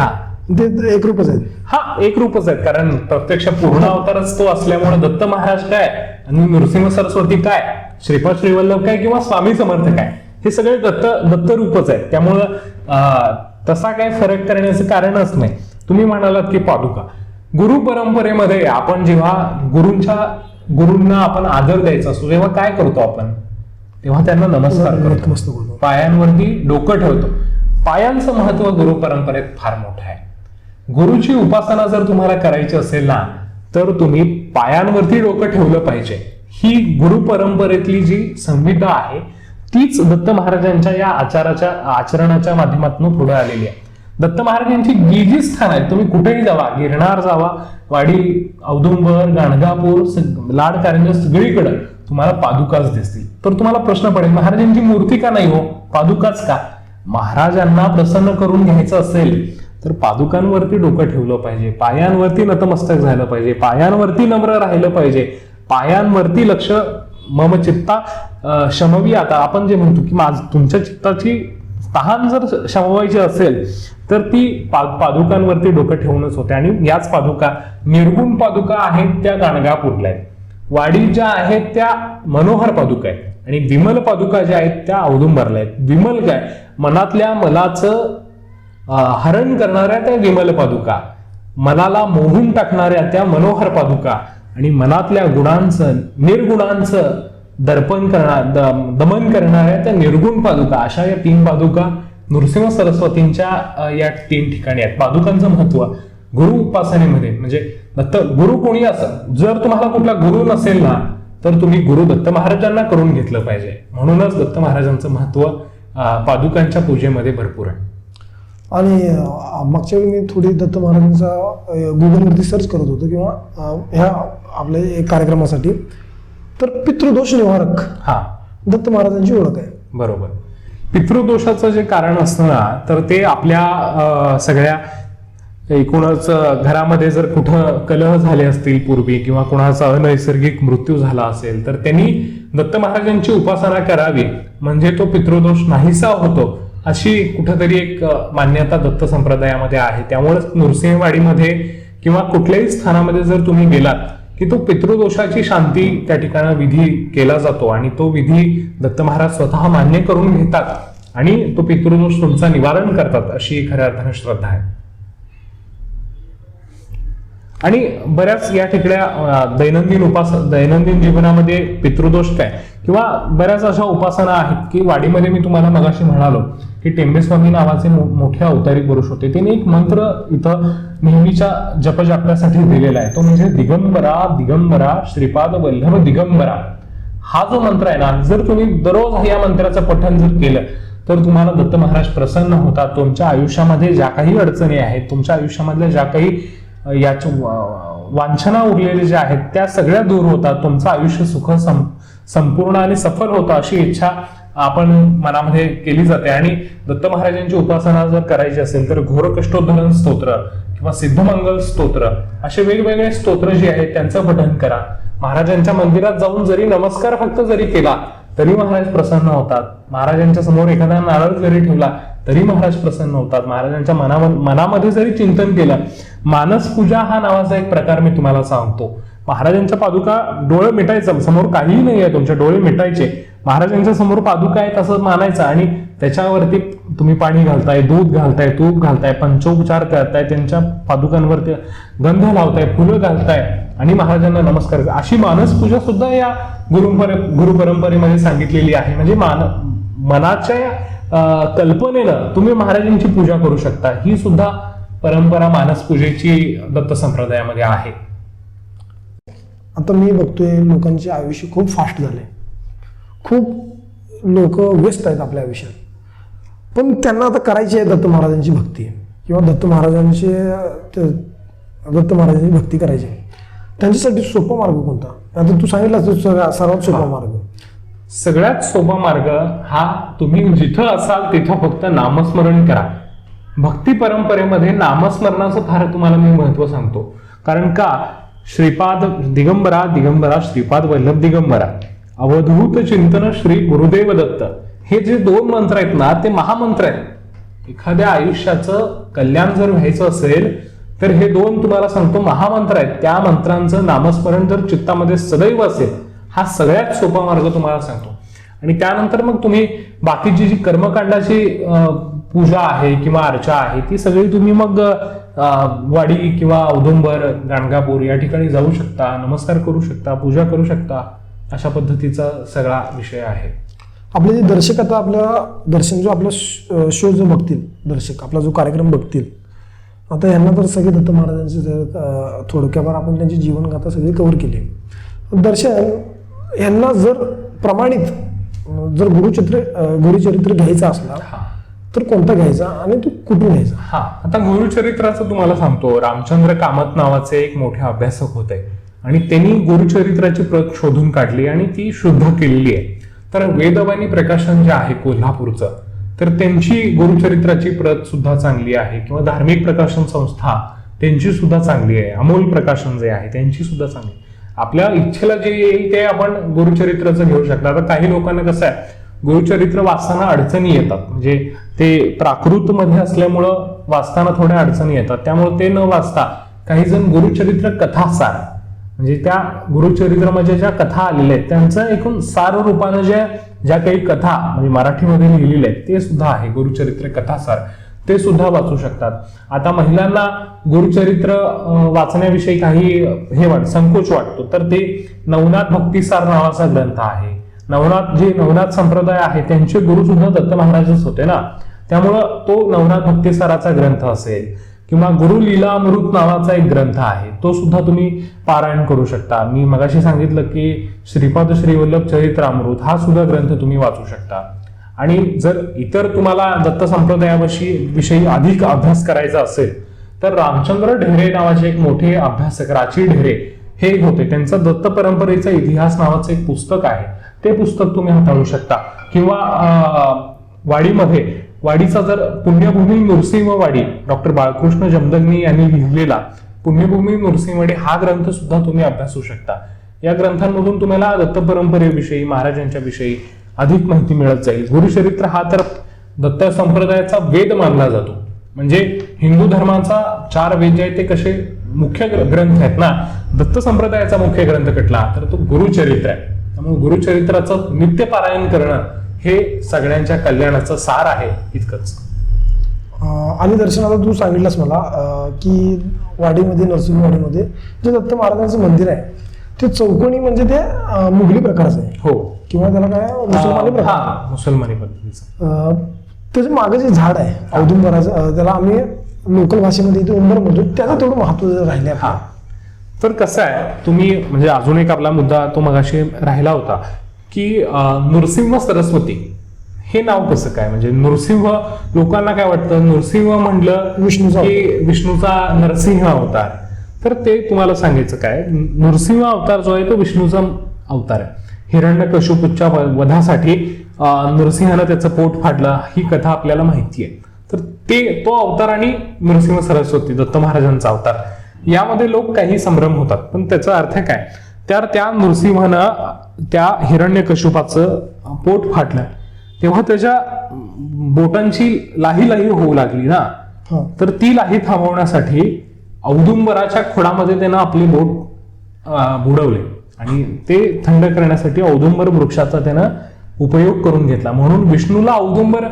ते एक रूपच आहेत. हा एक रूपच आहेत, कारण प्रत्यक्ष पूर्ण अवतारच तो असल्यामुळे दत्त महाराज काय आणि नृसिंह सरस्वती काय, श्रीपाद श्रीवल्लभ काय किंवा स्वामी समर्थ काय, हे सगळे दत्त रूपच आहेत. त्यामुळं तसा काही फरक करण्याचं कारणच नाही. तुम्ही म्हणालात की पादुका गुरु परंपरेमध्ये आपण जेव्हा गुरूंना आपण आदर द्यायचा असतो तेव्हा काय करतो आपण, तेव्हा त्यांना नमस्कार करतो, पायांवरती डोकं ठेवतो. पायांचं महत्व गुरु परंपरेत फार मोठं आहे. गुरुची उपासना जर तुम्हाला करायची असेल ना तर तुम्ही पायांवरती डोकं ठेवलं पाहिजे. ही गुरु परंपरेतली जी संविधा आहे तीच दत्त महाराजांच्या या आचरणाच्या माध्यमातून पुढे आलेली आहे. दत्त महाराजांची जी स्थान आहेत, तुम्ही कुठेही जावा, गिरणार जावा, वाडी, औदुंबर, गाणगापूर, लाड कारंजा, सगळीकडे तुम्हाला पादुकाच दिसतील. तर तुम्हाला प्रश्न पडेल महाराजांची मूर्ती का नाही हो, पादुकाच का? महाराजांना प्रसन्न करून घ्यायचं असेल तर पादुकांवरती डोकं ठेवलं पाहिजे, पायांवरती नतमस्तक झालं पाहिजे, पायांवरती नम्र राहिलं पाहिजे, पायांवरती लक्ष मम चित्ता शमवी. आता आपण जे म्हणतो की तुमच्या चित्ताची तहान जर शमवायची असेल तर ती पादुकांवरती डोकं ठेवूनच होते. आणि याच पादुका निर्गुण पादुका आहेत त्या गाणगापूरला आहेत, वाडी ज्या आहेत त्या मनोहर पादुका आहेत आणि विमल पादुका ज्या आहेत त्या औदुंबरला आहेत. विमल काय, मनातल्या मलाचं हरण करणाऱ्या त्या विमल पादुका, मनाला मोहून टाकणाऱ्या त्या मनोहर पादुका आणि मनातल्या गुणांचं निर्गुणांचं दमन करणाऱ्या त्या निर्गुण पादुका, अशा या 3 पादुका नृसिंह सरस्वतींच्या या 3 ठिकाणी आहेत. पादुकांचं महत्व गुरु उपासनेमध्ये म्हणजे गुरु कोणी असं, जर तुम्हाला कुठला गुरु नसेल ना तर तुम्ही गुरु दत्त महाराजांना करून घेतलं पाहिजे. म्हणूनच दत्त महाराजांचं महत्व पादुकांच्या पूजेमध्ये भरपूर आहे. आणि मागच्या वेळी मी थोडी दत्त महाराजांचा गुगलवरती सर्च करत होतो किंवा ह्या आपल्या एक कार्यक्रमासाठी, तर पितृदोष निवारक दत्त महाराजांची ओळख आहे. बरोबर. पितृदोषाचं जे कारण असतं ना तर ते आपल्या सगळ्या एकूणच घरामध्ये जर कुठं कलह झाले असतील पूर्वी किंवा कुणाचा अनैसर्गिक मृत्यू झाला असेल तर त्यांनी दत्त महाराजांची उपासना करावी, म्हणजे तो पितृदोष नाहीसा होतो, अशी कुठंतरी एक मान्यता दत्त संप्रदायामध्ये आहे. त्यामुळेच नृसिंहवाडीमध्ये किंवा कुठल्याही स्थानामध्ये जर तुम्ही गेलात की तो पितृदोषाची शांती त्या ठिकाणी विधी केला जातो आणि तो विधी दत्त महाराज स्वतः मान्य करून घेतात आणि तो पितृदोष तुमचा निवारण करतात, अशी खऱ्या अर्थाने श्रद्धा आहे. आणि बऱ्याच या ठिकाणी दैनंदिन जीवनामध्ये पितृदोष काय किंवा बऱ्याच अशा उपासना आहेत की वाडीमध्ये मी तुम्हाला मगाशी म्हणालो की टेंबेस्वामी नावाचे मोठे अवतारी पुरुष होते. त्यांनी एक मंत्र इथं नेहमीच्या जपजापण्यासाठी दिलेला आहे, तो म्हणजे दिगंबरा दिगंबरा श्रीपाद वल्लभ दिगंबरा. हा जो मंत्र आहे ना, जर तुम्ही दररोज या मंत्राचं पठण जर केलं तर तुम्हाला दत्त महाराज प्रसन्न होतात. तुमच्या आयुष्यामध्ये ज्या काही अडचणी आहेत, तुमच्या आयुष्यामधल्या ज्या काही याच्या वांछना उरलेले जे आहेत त्या सगळ्या दूर होतात. तुमचं आयुष्य सुख संपूर्ण आणि सफल होतं अशी इच्छा आपण मनामध्ये केली जाते. आणि दत्त महाराजांची उपासना जर करायची असेल तर घोर कष्टोद्धरण स्तोत्र किंवा सिद्धमंगल स्तोत्र असे वेगवेगळे स्तोत्र जे आहेत त्यांचं पठण करा. महाराजांच्या मंदिरात जाऊन जरी नमस्कार फक्त जरी केला तरी महाराज प्रसन्न होतात. महाराजांच्या समोर एखादा नारळ जरी ठेवला तरी महाराज प्रसन्न होतात. महाराजांच्या मनामध्ये जरी चिंतन केलं, मानस पूजा हा नावाचा एक प्रकार मी तुम्हाला सांगतो. महाराजांच्या पादुका डोळे मिटायचं, समोर काहीही नाही आहे तुमचे डोळे मिटायचे, महाराजांच्या समोर पादुका आहेत असं मानायचं आणि त्याच्यावरती तुम्ही पाणी घालताय, दूध घालताय, तूप घालताय, पंचोपचार करताय, त्यांच्या पादुकांवरती गंध लावताय, फुलं घालताय आणि महाराजांना नमस्कार, अशी मानस पूजा सुद्धा या गुरु परंपरेमध्ये सांगितलेली आहे. म्हणजे मनाच्या कल्पनेनं तुम्ही महाराजांची पूजा करू शकता. ही सुद्धा परंपरा मानस पूजेची दत्त संप्रदायामध्ये आहे. आता मी बघतोय लोकांचे आयुष्य खूप फास्ट झाले, खूप लोक व्यस्त आहेत आपल्या आयुष्यात, पण त्यांना आता करायची आहे दत्त महाराजांची भक्ती किंवा दत्त महाराजांची भक्ती करायची आहे. त्यांच्यासाठी सोपा मार्ग कोणता? आता तू सांगितलं सर्वात सोपा मार्ग. सगळ्यात सोपा मार्ग हा, तुम्ही जिथं असाल तिथं फक्त नामस्मरण करा. भक्ती परंपरेमध्ये नामस्मरणाचं फार तुम्हाला मी महत्व सांगतो. कारण का, श्रीपाद दिगंबरा दिगंबरा श्रीपाद वल्लभ दिगंबरा, अवधूत चिंतन श्री गुरुदेव दत्त, हे जे 2 मंत्र आहेत ना ते महामंत्र आहेत. एखाद्या आयुष्याचं कल्याण जर व्हायचं असेल तर हे 2 तुम्हाला सांगतो महामंत्र आहेत. त्या मंत्रांचं नामस्मरण जर चित्तामध्ये सदैव असेल, हा सगळ्यात सोपा मार्ग तुम्हाला सांगतो. आणि त्यानंतर मग तुम्ही बाकीची जी कर्मकांडाची पूजा आहे किंवा अर्चा आहे ती सगळी तुम्ही मग वाडी किंवा औदुंबर, गाणगापूर या ठिकाणी जाऊ शकता, नमस्कार करू शकता, पूजा करू शकता. अशा पद्धतीचा सगळा विषय आहे. आपले जे दर्शक आता आपला शो जो बघतील, दर्शक आपला जो कार्यक्रम बघतील, आता यांना तर सगळे दत्त महाराजांचे थोडक्यावर आपण त्यांची जीवनगाथा सगळी कव्हर केली. दर्शन यांना जर प्रमाणित जर गुरुचरित्र घ्यायचा असला तर कोणता घ्यायचा आणि तो कुठून घ्यायचा? आता गुरुचरित्राचं तुम्हाला सांगतो. रामचंद्र कामत नावाचे एक मोठे अभ्यासक होते आणि त्यांनी गुरुचरित्राची प्रत शोधून काढली आणि ती शुद्ध केलेली आहे. तर वेदवाणी प्रकाशन जे आहे कोल्हापूरचं, तर त्यांची गुरुचरित्राची प्रत सुद्धा चांगली आहे. किंवा धार्मिक प्रकाशन संस्था त्यांची सुद्धा चांगली आहे. अमोल प्रकाशन जे आहे त्यांची सुद्धा चांगली. आपल्या इच्छेला जे येईल ते आपण गुरुचरित्राचं घेऊ शकता. आता काही लोकांना कसं आहे, गुरुचरित्र वाचताना अडचणी येतात, म्हणजे ते प्राकृत मध्ये असल्यामुळं वाचताना थोड्या अडचणी येतात. त्यामुळे ते न वाचता काही जण गुरुचरित्र कथासार, म्हणजे त्या गुरुचरित्रामध्ये ज्या कथा आलेल्या आहेत त्यांचं एकूण सार रूपानं ज्या काही कथा म्हणजे मराठीमध्ये लिहिलेल्या आहेत ते सुद्धा आहे गुरुचरित्र कथासार, ते सुद्धा वाचू शकतात. आता महिलांना गुरुचरित्र वाचण्याविषयी काही संकोच वाटतो, तर ते नवनाथ भक्तिसार नावाचा ग्रंथ आहे. नवनाथ संप्रदाय आहे त्यांचे गुरु सुद्धा दत्त महाराजच होते ना, त्यामुळं तो नवनाथ भक्तिसाराचा ग्रंथ असेल किंवा गुरु लीलामृत नावाचा एक ग्रंथ आहे, तो सुद्धा तुम्ही पारायण करू शकता. मी मगाशी सांगितलं की श्रीपाद श्रीवल्लभ चरित्रामृत हा सुद्धा ग्रंथ तुम्ही वाचू शकता. आणि जर इतर तुम्हाला दत्त संप्रदायाविषयी अधिक अभ्यास करायचा असेल तर रामचंद्र ढेरे नावाचे एक मोठे अभ्यासक राची ढेरे हे होते, त्यांचं दत्त परंपरेचा इतिहास नावाचं एक पुस्तक आहे, ते पुस्तक तुम्ही हाताळू शकता. किंवा वाडीमध्ये वाडीचा जर पुण्यभूमी नृसिंहवाडी डॉक्टर बाळकृष्ण जमदग्नी यांनी लिहिलेला पुण्यभूमी नृसिंहवाडी हा ग्रंथ सुद्धा तुम्ही अभ्यासू शकता. या ग्रंथांमधून तुम्हाला दत्त परंपरेविषयी, महाराजांच्या विषयी अधिक माहिती मिळत जाईल. गुरुचरित्र हा तर दत्त संप्रदायाचा वेद मानला जातो. म्हणजे हिंदू धर्माचा 4 वेद जे आहेत ते कसे मुख्य ग्रंथ आहेत ना, दत्त संप्रदायाचा मुख्य ग्रंथ कुठला तर तो गुरुचरित्र आहे. त्यामुळे गुरुचरित्राचं नित्य पारायण करणं हे सगळ्यांच्या कल्याणाचं सार आहे इतकंच. आणि दर्शन आता तू सांगितलंस मला की वाडीमध्ये, नरसिंहवाडीमध्ये जे दत्त महाराजांचं मंदिर आहे ते चौकोनी, म्हणजे ते मुघली प्रकारचं आहे. हो, किंवा त्याला काय मुसलमानी प्रकार, मुसलमानी पद्धतीचं. त्याच्या मागे जे झाड आहे औदुंबराचं, त्याला आम्ही लोकल भाषेमध्ये इथे उंबर म्हणतो, त्याचं थोडं महत्व राहिले. हा, तर कसं आहे, तुम्ही म्हणजे अजून एक आपला मुद्दा तो मगाशी राहिला होता की नृसिंह सरस्वती हे नाव कसं काय. म्हणजे नृसिंह, लोकांना काय वाटतं नृसिंह म्हटलं विष्णूचा की विष्णूचा नरसिंह अवतार. तर ते तुम्हाला सांगायचं काय, नृसिंह अवतार जो आहे तो विष्णूचा अवतार आहे. हिरण्यकशिपूच्या वधासाठी नृसिंहानं त्याचं पोट फाडलं ही कथा आपल्याला माहिती आहे. तर तो अवतार आणि नृसिंह सरस्वती दत्त महाराजांचा अवतार यामध्ये लोक काही संभ्रम होतात. पण त्याचा अर्थ काय, तर त्या नृसिंहानं त्या हिरण्यकशिपाचं पोट फाडलं तेव्हा त्याच्या बोटांची लाही लाही होऊ लागली ना, तर ती लाही थांबवण्यासाठी औदुंबराच्या खोडामध्ये त्यानं आपले बोट बुडवले आणि ते थंड करण्यासाठी औदुंबर वृक्षाचा त्यानं उपयोग करून घेतला. म्हणून विष्णूला औदुंबर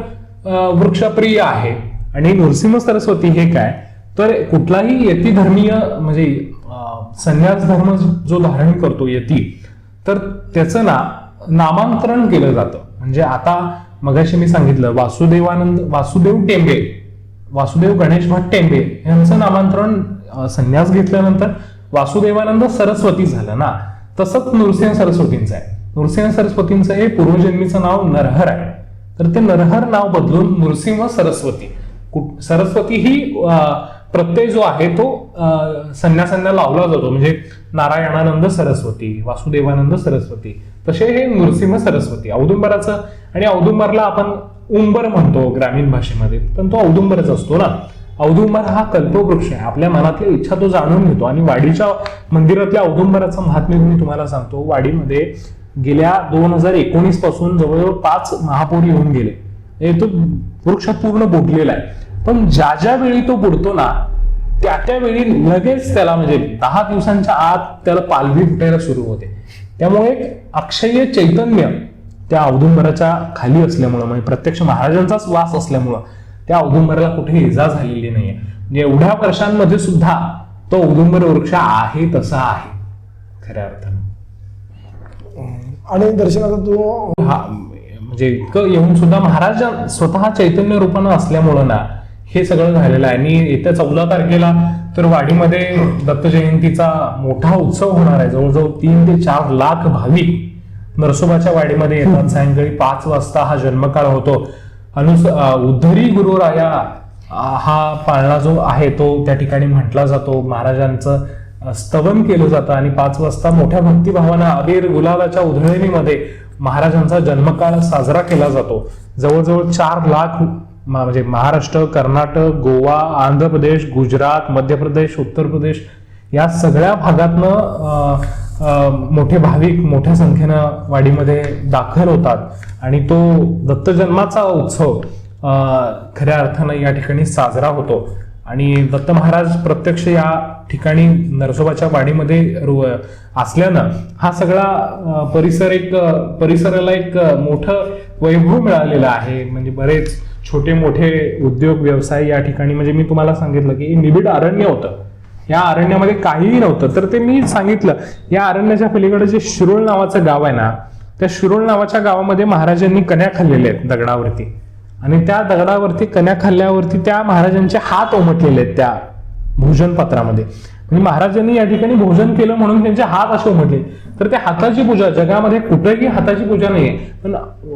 वृक्ष प्रिय आहे. आणि नृसिंह सरस्वती हे काय, तर कुठलाही यती धर्मीय म्हणजे संन्यास धर्म जो धारण करतो यती, तर त्याचं नामांतरण केलं जातं. म्हणजे आता मगाशी मी सांगितलं वासुदेव गणेश भट टेंबे यांचं नामांतरण संन्यास घेतल्यानंतर वासुदेवानंद सरस्वती झालं ना, तसंच नृसिंह सरस्वतींचं आहे. नृसिंह सरस्वतींचं हे पूर्वजन्मीचं नाव नरहर आहे, तर ते नरहर नाव बदलून नृसिंह सरस्वती. सरस्वती ही प्रत्यय जो आहे तो संन्यासांना लावला जातो. म्हणजे नारायणानंद सरस्वती, वासुदेवानंद सरस्वती, तसे हे नृसिंह सरस्वती औदुंबराचं. आणि औदुंबरला आपण उंबर म्हणतो ग्रामीण भाषेमध्ये, पण तो औदुंबरच असतो ना. औदुंबर हा कल्पवृक्ष आहे. आपल्या मनातल्या इच्छा तो जाणून घेतो. आणि वाडीच्या मंदिरातल्या औदुंबराचं महात्म्य मी तुम्हाला सांगतो. वाडीमध्ये गेल्या 2019 पासून जवळजवळ 5 महापौर येऊन गेले. तो वृक्ष पूर्ण बुडलेला आहे. पण ज्या वेळी तो बुडतो ना, त्या वेळी लगेच त्याला म्हणजे 10 दिवसांच्या आत त्याला पालवी फुटायला सुरू होते. त्यामुळे एक अक्षय चैतन्य त्या औदुंबराच्या खाली असल्यामुळं, म्हणजे प्रत्यक्ष महाराजांचाच वास असल्यामुळं त्या औदुंबराला कुठे इजा झालेली नाहीये. म्हणजे एवढ्या वर्षांमध्ये सुद्धा तो औदुंबर वृक्ष आहे तसा आहे खऱ्या अर्थानं. आणि दर्शनाचा तो म्हणजे इतकं येऊन सुद्धा महाराज स्वतः चैतन्य रूपानं असल्यामुळं ना हे सगळं झालेलं आहे. आणि येत्या 14 तारखेला तर वाडीमध्ये दत्त जयंतीचा मोठा उत्सव होणार आहे. जवळजवळ 3 ते 4 लाख भाविक नरसोबाच्या वाडीमध्ये येतात. सायंकाळी 5 वाजता हा जन्मकाळ होतो. उद्धरी गुरुराया हा पाळणा जो आहे तो त्या ठिकाणी म्हटला जातो. महाराजांचं स्तवन केलं जातं आणि 5 वाजता मोठ्या भक्तिभावानं अबीर गुलालाच्या उधळणीमध्ये महाराजांचा जन्मकाळ साजरा केला जातो. जवळजवळ 4 लाख म्हणजे महाराष्ट्र, कर्नाटक, गोवा, आंध्र प्रदेश, गुजरात, मध्य प्रदेश, उत्तर प्रदेश या सगळ्या भागातनं मोठे भाविक मोठ्या संख्येनं वाडीमध्ये दाखल होतात. आणि तो दत्त जन्माचा उत्सव खऱ्या अर्थानं या ठिकाणी साजरा होतो. आणि दत्त महाराज प्रत्यक्ष या ठिकाणी नरसोबाच्या वाडीमध्ये असल्यानं हा सगळा परिसराला एक मोठं वैभव मिळालेलं आहे. म्हणजे बरेच छोटे मोठे उद्योग व्यवसाय या ठिकाणी, म्हणजे मी तुम्हाला सांगितलं की निबिड अरण्य होतं. या अरण्यामध्ये काहीही नव्हतं. तर ते मी सांगितलं, या अरण्याच्या पलीकडे जे शिरोळ नावाचं गाव आहे ना, त्या शिरोळ नावाच्या गावामध्ये महाराजांनी कन्या खाल्लेल्या आहेत दगडावरती. आणि त्या दगडावरती कन्या खाल्ल्यावरती त्या महाराजांचे हात उमटलेले आहेत त्या भोजन पात्रामध्ये. म्हणजे महाराजांनी या ठिकाणी भोजन केलं म्हणून त्यांचे हात असे उमटले. तर त्या हाताची पूजा जगामध्ये कुठेही हाताची पूजा नाहीये, पण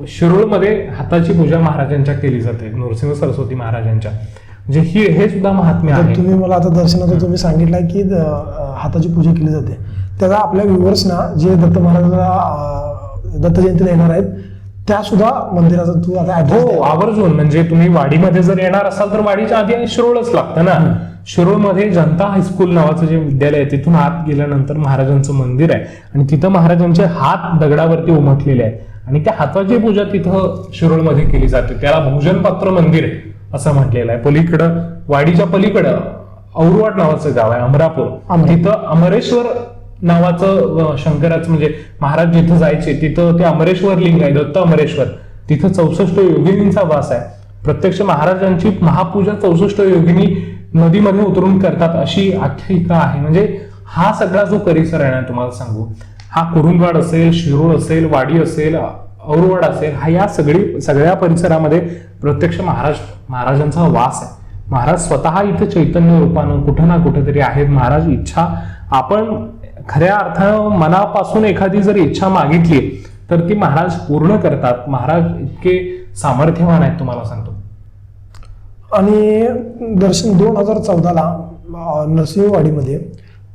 शिरोळमध्ये हाताची पूजा महाराजांच्या केली जाते, नृसिंह सरस्वती महाराजांच्या. म्हणजे हे सुद्धा महात्म्य आहे. तुम्ही मला आता दर्शनाचं तुम्ही सांगितलं की हाताची पूजा केली जाते. त्याचा आपल्या व्ह्युअर्सना जे दत्त महाराजांना दत्त जयंतीला येणार आहेत त्या सुद्धा मंदिराचा तू आता ऍड्रेस हो आवर्जून. म्हणजे तुम्ही वाडीमध्ये जर येणार असाल तर वाडीच्या आधी शिरोळच लागतं ना. शिरोळमध्ये जनता हायस्कूल नावाचं जे विद्यालय आहे तिथून आत गेल्यानंतर महाराजांचं मंदिर आहे आणि तिथं महाराजांचे हात दगडावरती उमटलेले आहेत आणि त्या हाताची पूजा तिथं शिरोळमध्ये केली जाते. त्याला भोजन पात्र मंदिर असं म्हटलेलं आहे. पलीकडं वाडीच्या पलीकडं औरवाड नावाचं गाव आहे, अमरापूर. तिथं अमरेश्वर नावाचं शंकराचं म्हणजे महाराज जिथं जायचे तिथं ते अमरेश्वर लिंग आहे, दत्त अमरेश्वर. तिथं 64 योगिनींचा वास आहे. प्रत्यक्ष महाराजांची महापूजा 64 योगिनी नदीमध्ये उतरून करतात अशी आख्यायिका आहे. म्हणजे हा सगळा जो परिसर आहे ना, तुम्हाला सांगू, हा कुरुंदवाड असेल, शिरोळ असेल, वाडी असेल, औरवाड असेल, हा या सगळ्या परिसरामध्ये प्रत्यक्ष महाराजांचा वास आहे. महाराज स्वतः इथे चैतन्य रूपानं कुठं ना कुठेतरी आहेत. महाराज इच्छा आपण खऱ्या अर्थानं मनापासून एखादी जर इच्छा मागितली तर ती महाराज पूर्ण करतात. महाराज इतके सामर्थ्यवान आहेत तुम्हाला सांगतो. आणि दर्शन 2014ला नरसिंहवाडीमध्ये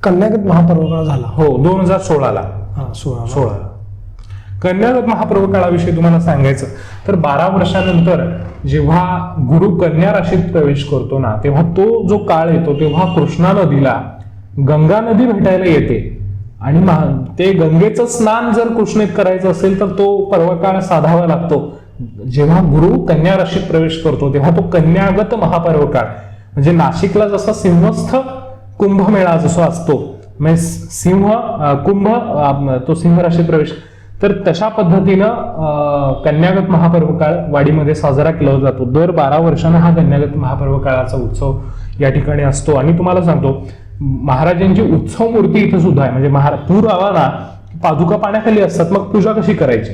कन्यागत महापर्व झाला. हो 2016ला. 16 कन्यागत महापर्व काळाविषयी तुम्हाला सांगायचं तर 12 वर्षानंतर जेव्हा गुरु कन्या राशीत प्रवेश करतो ना, तेव्हा तो जो काळ येतो तेव्हा कृष्णा नदीला गंगा नदी भेटायला येते आणि ते गंगेचं स्नान जर कृष्णेत करायचं असेल तर तो पर्वकाळ साधावा लागतो. जेव्हा गुरु कन्या राशीत प्रवेश करतो तेव्हा तो कन्यागत महापर्व काळ, म्हणजे नाशिकला जसा सिंहस्थ कुंभमेळा जसा असतो, म्हणजे सिंह कुंभ तो सिंह राशीत प्रवेश, तर तशा पद्धतीनं कन्यागत महापर्व काळ वाडीमध्ये साजरा केला जातो. दर 12 वर्षांना हा कन्यागत महापर्व काळाचा उत्सव या ठिकाणी असतो. आणि तुम्हाला सांगतो महाराजांची उत्सव मूर्ती इथं सुद्धा आहे. म्हणजे पूर आला ना, पादुका पाण्याखाली असतात, मग पूजा कशी करायची,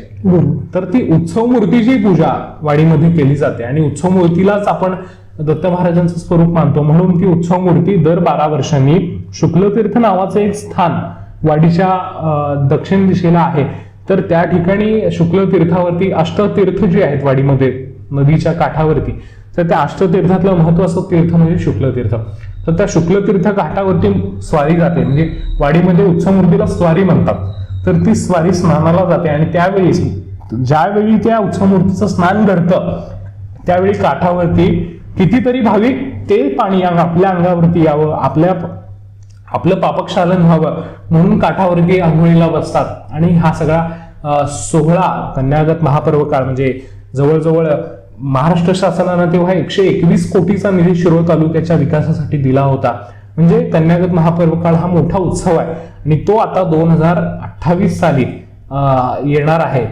तर ती उत्सव मूर्तीची पूजा वाडीमध्ये केली जाते आणि उत्सव मूर्तीलाच आपण दत्त महाराजांचं स्वरूप मानतो. म्हणून ती उत्सव मूर्ती दर 12 वर्षांनी शुक्लतीर्थ नावाचं एक स्थान वाडीच्या दक्षिण दिशेला आहे. तर त्या ठिकाणी शुक्लतीर्थावरती अष्टतीर्थ जे आहेत वाडीमध्ये नदीच्या काठावरती, तर त्या अष्टतीर्थातलं महत्वाचं तीर्थ म्हणजे शुक्लतीर्थ. तर त्या शुक्लतीर्थ घाटावरती स्वारी जाते. म्हणजे वाडीमध्ये उत्सव मूर्तीला स्वारी म्हणतात. तर ती स्वारी स्नानाला जाते आणि त्यावेळी ज्यावेळी त्या उत्सव मूर्तीचं स्नान घडतं त्यावेळी काठावरती कितीतरी भाविक ते पाणी आपल्या अंगावरती यावं, आपलं पापक्षालन व्हावं म्हणून काठावरती आंघोळीला बसतात. आणि हा सगळा सोहळा कन्यागत महापर्व काळ म्हणजे जवळजवळ महाराष्ट्र शासनानं तेव्हा 121 कोटीचा निधी शिरोळ तालुक्याच्या विकासासाठी दिला होता. म्हणजे कन्यागत महापर्व काळ हा मोठा उत्सव आहे आणि तो आता 2028 साली येणार आहे.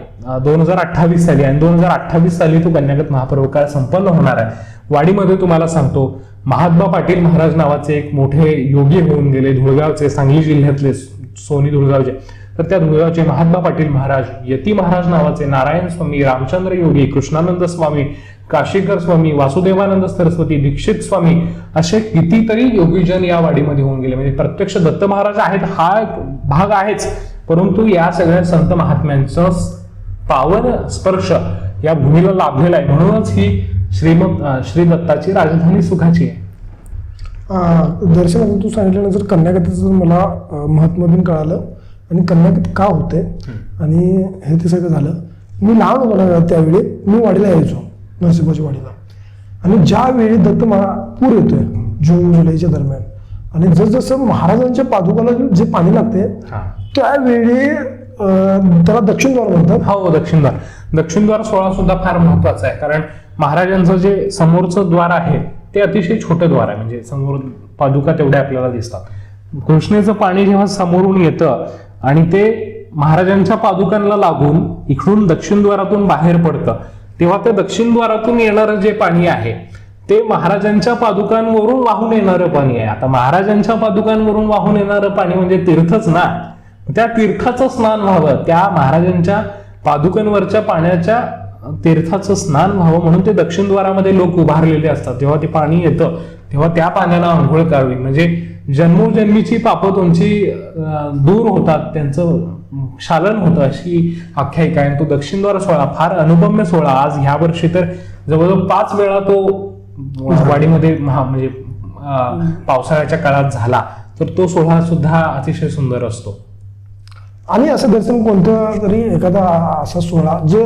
2028 साली आणि 2028 साली तो कन्यागत महापर्व काळ संपन्न होणार आहे. वाडीमध्ये तुम्हाला सांगतो महात्मा पाटील महाराज नावाचे एक मोठे योगी होऊन गेले, धुळगावचे, सांगली जिल्ह्यातले, सोनी धुळगावचे. तर त्या धुळगावचे महात्मा पाटील महाराज, यती महाराज नावाचे, नारायण स्वामी, रामचंद्र योगी, कृष्णानंद स्वामी, काशीकर स्वामी, वासुदेवानंद सरस्वती, दीक्षित स्वामी, असे कितीतरी योगीजन या वाडीमध्ये होऊन गेले. म्हणजे प्रत्यक्ष दत्त महाराज आहेत हा भाग आहेच, परंतु या सगळ्या संत महात्म्यांचं पावन स्पर्श या भूमीला लाभलेला आहे. म्हणूनच ही श्री दत्ताची राजधानी सुखाची आहे. दर्शन तू सांगितल्यानंतर कन्यागताचं मला महत्त्व पण कळालं आणि कन्यागत का होते आणि हे ते सगळं झालं. मी लहान होतो ना त्यावेळी, मी वाडीला यायचो, नरसिंहाच्या वाडीला. आणि ज्यावेळी पूर येतोय जून जुलैच्या दरम्यान आणि जसजसं महाराजांच्या पादुकाला जे पाणी लागते त्यावेळी त्याला दक्षिणद्वार म्हणतात. हो दक्षिणद्वार सोहळा सुद्धा फार महत्वाचा आहे. कारण महाराजांचं जे समोरचं द्वार आहे ते अतिशय छोटं द्वार आहे. म्हणजे समोर पादुका तेवढ्या आपल्याला दिसतात. कृष्णेचं पाणी जेव्हा समोरून येतं आणि ते महाराजांच्या पादुकांना लागून इकडून दक्षिणद्वारातून बाहेर पडतं, तेव्हा त्या दक्षिणद्वारातून येणारं जे पाणी आहे ते महाराजांच्या पादुकांवरून वाहून येणारं पाणी आहे. आता महाराजांच्या पादुकांवरून वाहून येणारं पाणी म्हणजे तीर्थच ना, त्या तीर्थाचं स्नान व्हावं, त्या महाराजांच्या पादुकांवरच्या पाण्याच्या तीर्थाचं स्नान व्हावं म्हणून ते दक्षिणद्वारामध्ये लोक उभारलेले असतात. जेव्हा ते पाणी येतं तेव्हा त्या पाण्याला आंघोळ करावी, म्हणजे जन्मोजन्मीची पापं तुमची दूर होतात, त्यांचं शालन होतं अशी आख्यायिका आहे. तो दक्षिणद्वार सोहळा फार अनुपम्य सोहळा. आज ह्या वर्षी तर जवळजवळ 5 वेळा तो वाडीमध्ये म्हणजे पावसाळ्याच्या काळात झाला. तर तो सोहळा सुद्धा अतिशय सुंदर असतो. आणि असं दर्शन कोणतं तरी एखादा असा सोहळा जे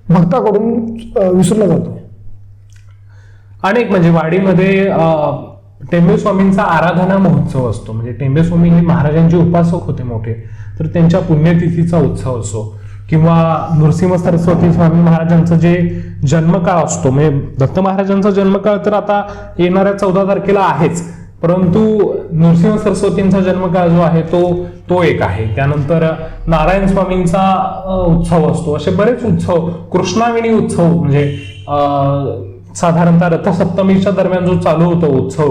भक्ताकडून विसरला जातो? अनेक म्हणजे वाडीमध्ये टेंबे स्वामींचा आराधना महोत्सव असतो. म्हणजे टेंबे स्वामी हे महाराजांचे उपासक होते मोठे, तर त्यांच्या पुण्यतिथीचा उत्सव असो किंवा नृसिंह सरस्वती स्वामी महाराजांचं जे जन्मकाळ असतो, म्हणजे दत्त महाराजांचा जन्मकाळ तर आता येणाऱ्या 14 तारखेला आहेच, परंतु नृसिंह सरस्वतींचा जन्मकाळ जो आहे तो एक आहे. त्यानंतर नारायण स्वामींचा उत्सव असतो. असे बरेच उत्सव, कृष्णावेणी उत्सव म्हणजे साधारणतः रथसप्तमीच्या दरम्यान जो चालू होतो उत्सव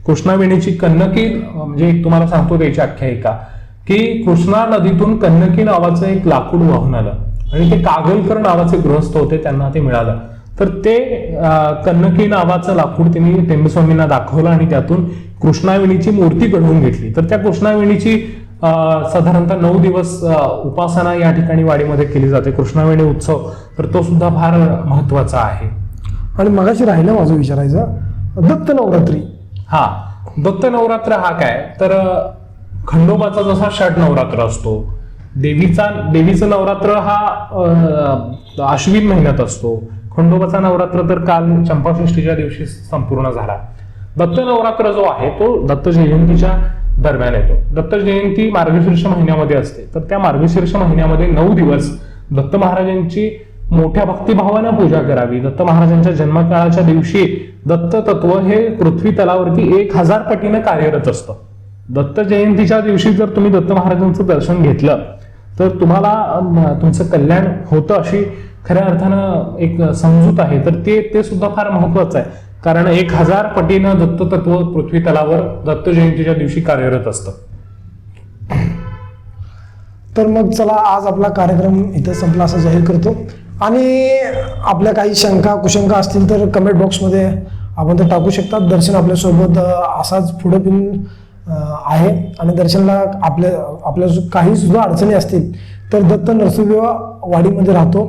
कृष्णावेणीची कन्नकी, म्हणजे एक तुम्हाला सांगतो त्याची आख्यायिका की कृष्णा नदीतून कन्नकी नावाचं एक लाकूड वाहून आलं आणि ते कागलकर नावाचे गृहस्थ होते, त्यांना ते मिळालं. तर ते कन्नकी नावाचं लाकूड त्यांनी टेंबेस्वामींना दाखवलं आणि त्यातून कृष्णावेणीची मूर्ती घडवून घेतली. तर त्या कृष्णावेणीची साधारणतः 9 दिवस उपासना या ठिकाणी वाडीमध्ये केली जाते. कृष्णावेणी उत्सव तर तो सुद्धा फार महत्वाचा आहे. आणि मगाशी राहिलं माझं विचारायचं, दत्त नवरात्री. हा, दत्त नवरात्र हा काय तर खंडोबाचा जसा षट नवरात्र असतो, देवीचं नवरात्र हा आश्विन महिन्यात असतो. खंडोबाचा नवरात्र तर काल चंपाषष्ठीच्या दिवशी संपूर्ण झाला. दत्त नवरात्र जो आहे तो दत्त जयंतीच्या दरम्यान येतो. दत्त जयंती मार्गशीर्ष महिन्यामध्ये असते, तर त्या मार्गशीर्ष महिन्यामध्ये 9 दिवस दत्त महाराजांची मोठ्या भक्तिभावानं पूजा करावी. दत्त महाराजांच्या जन्मकाळाच्या दिवशी दत्त तत्व हे पृथ्वी तलावरती 1000 पटीनं कार्यरत असतं. दत्त जयंतीच्या दिवशी जर तुम्ही दत्त महाराजांचं दर्शन घेतलं तर तुम्हाला तुमचं कल्याण होतं अशी खऱ्या अर्थानं एक समजूत आहे. तर ते सुद्धा फार महत्वाचं आहे, कारण 1000 पटीनं दत्त तत्व पृथ्वी तलावर दत्त जयंतीच्या दिवशी कार्यरत असतं. तर मग चला, आज आपला कार्यक्रम इथे संपला असं जाहीर करतो. आणि आपल्या काही शंका कुशंका असतील तर कमेंट बॉक्समध्ये आपण ते टाकू शकतात. दर्शन आपल्यासोबत असाच पुढे पण आहे. आणि दर्शनला आपल्या काही सुद्धा अडचणी असतील तर दत्त नरसिंह वाडीमध्ये राहतो,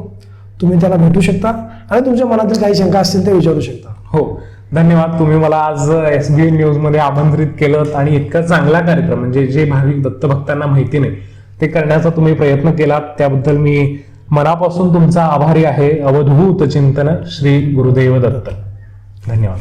तुम्ही त्याला भेटू शकता आणि तुमच्या मनातील काही शंका असतील ते विचारू शकता. हो, धन्यवाद. तुम्ही मला आज SBN न्यूज मध्ये आमंत्रित केलं आणि इतका चांगला कार्यक्रम म्हणजे जे भाविक दत्त भक्तांना माहिती नाही ते करण्याचा तुम्ही प्रयत्न केलात, त्याबद्दल मी मनापासून तुमचा आभारी आहे. अवधूत चिंतन, श्री गुरुदेव दत्त. धन्यवाद.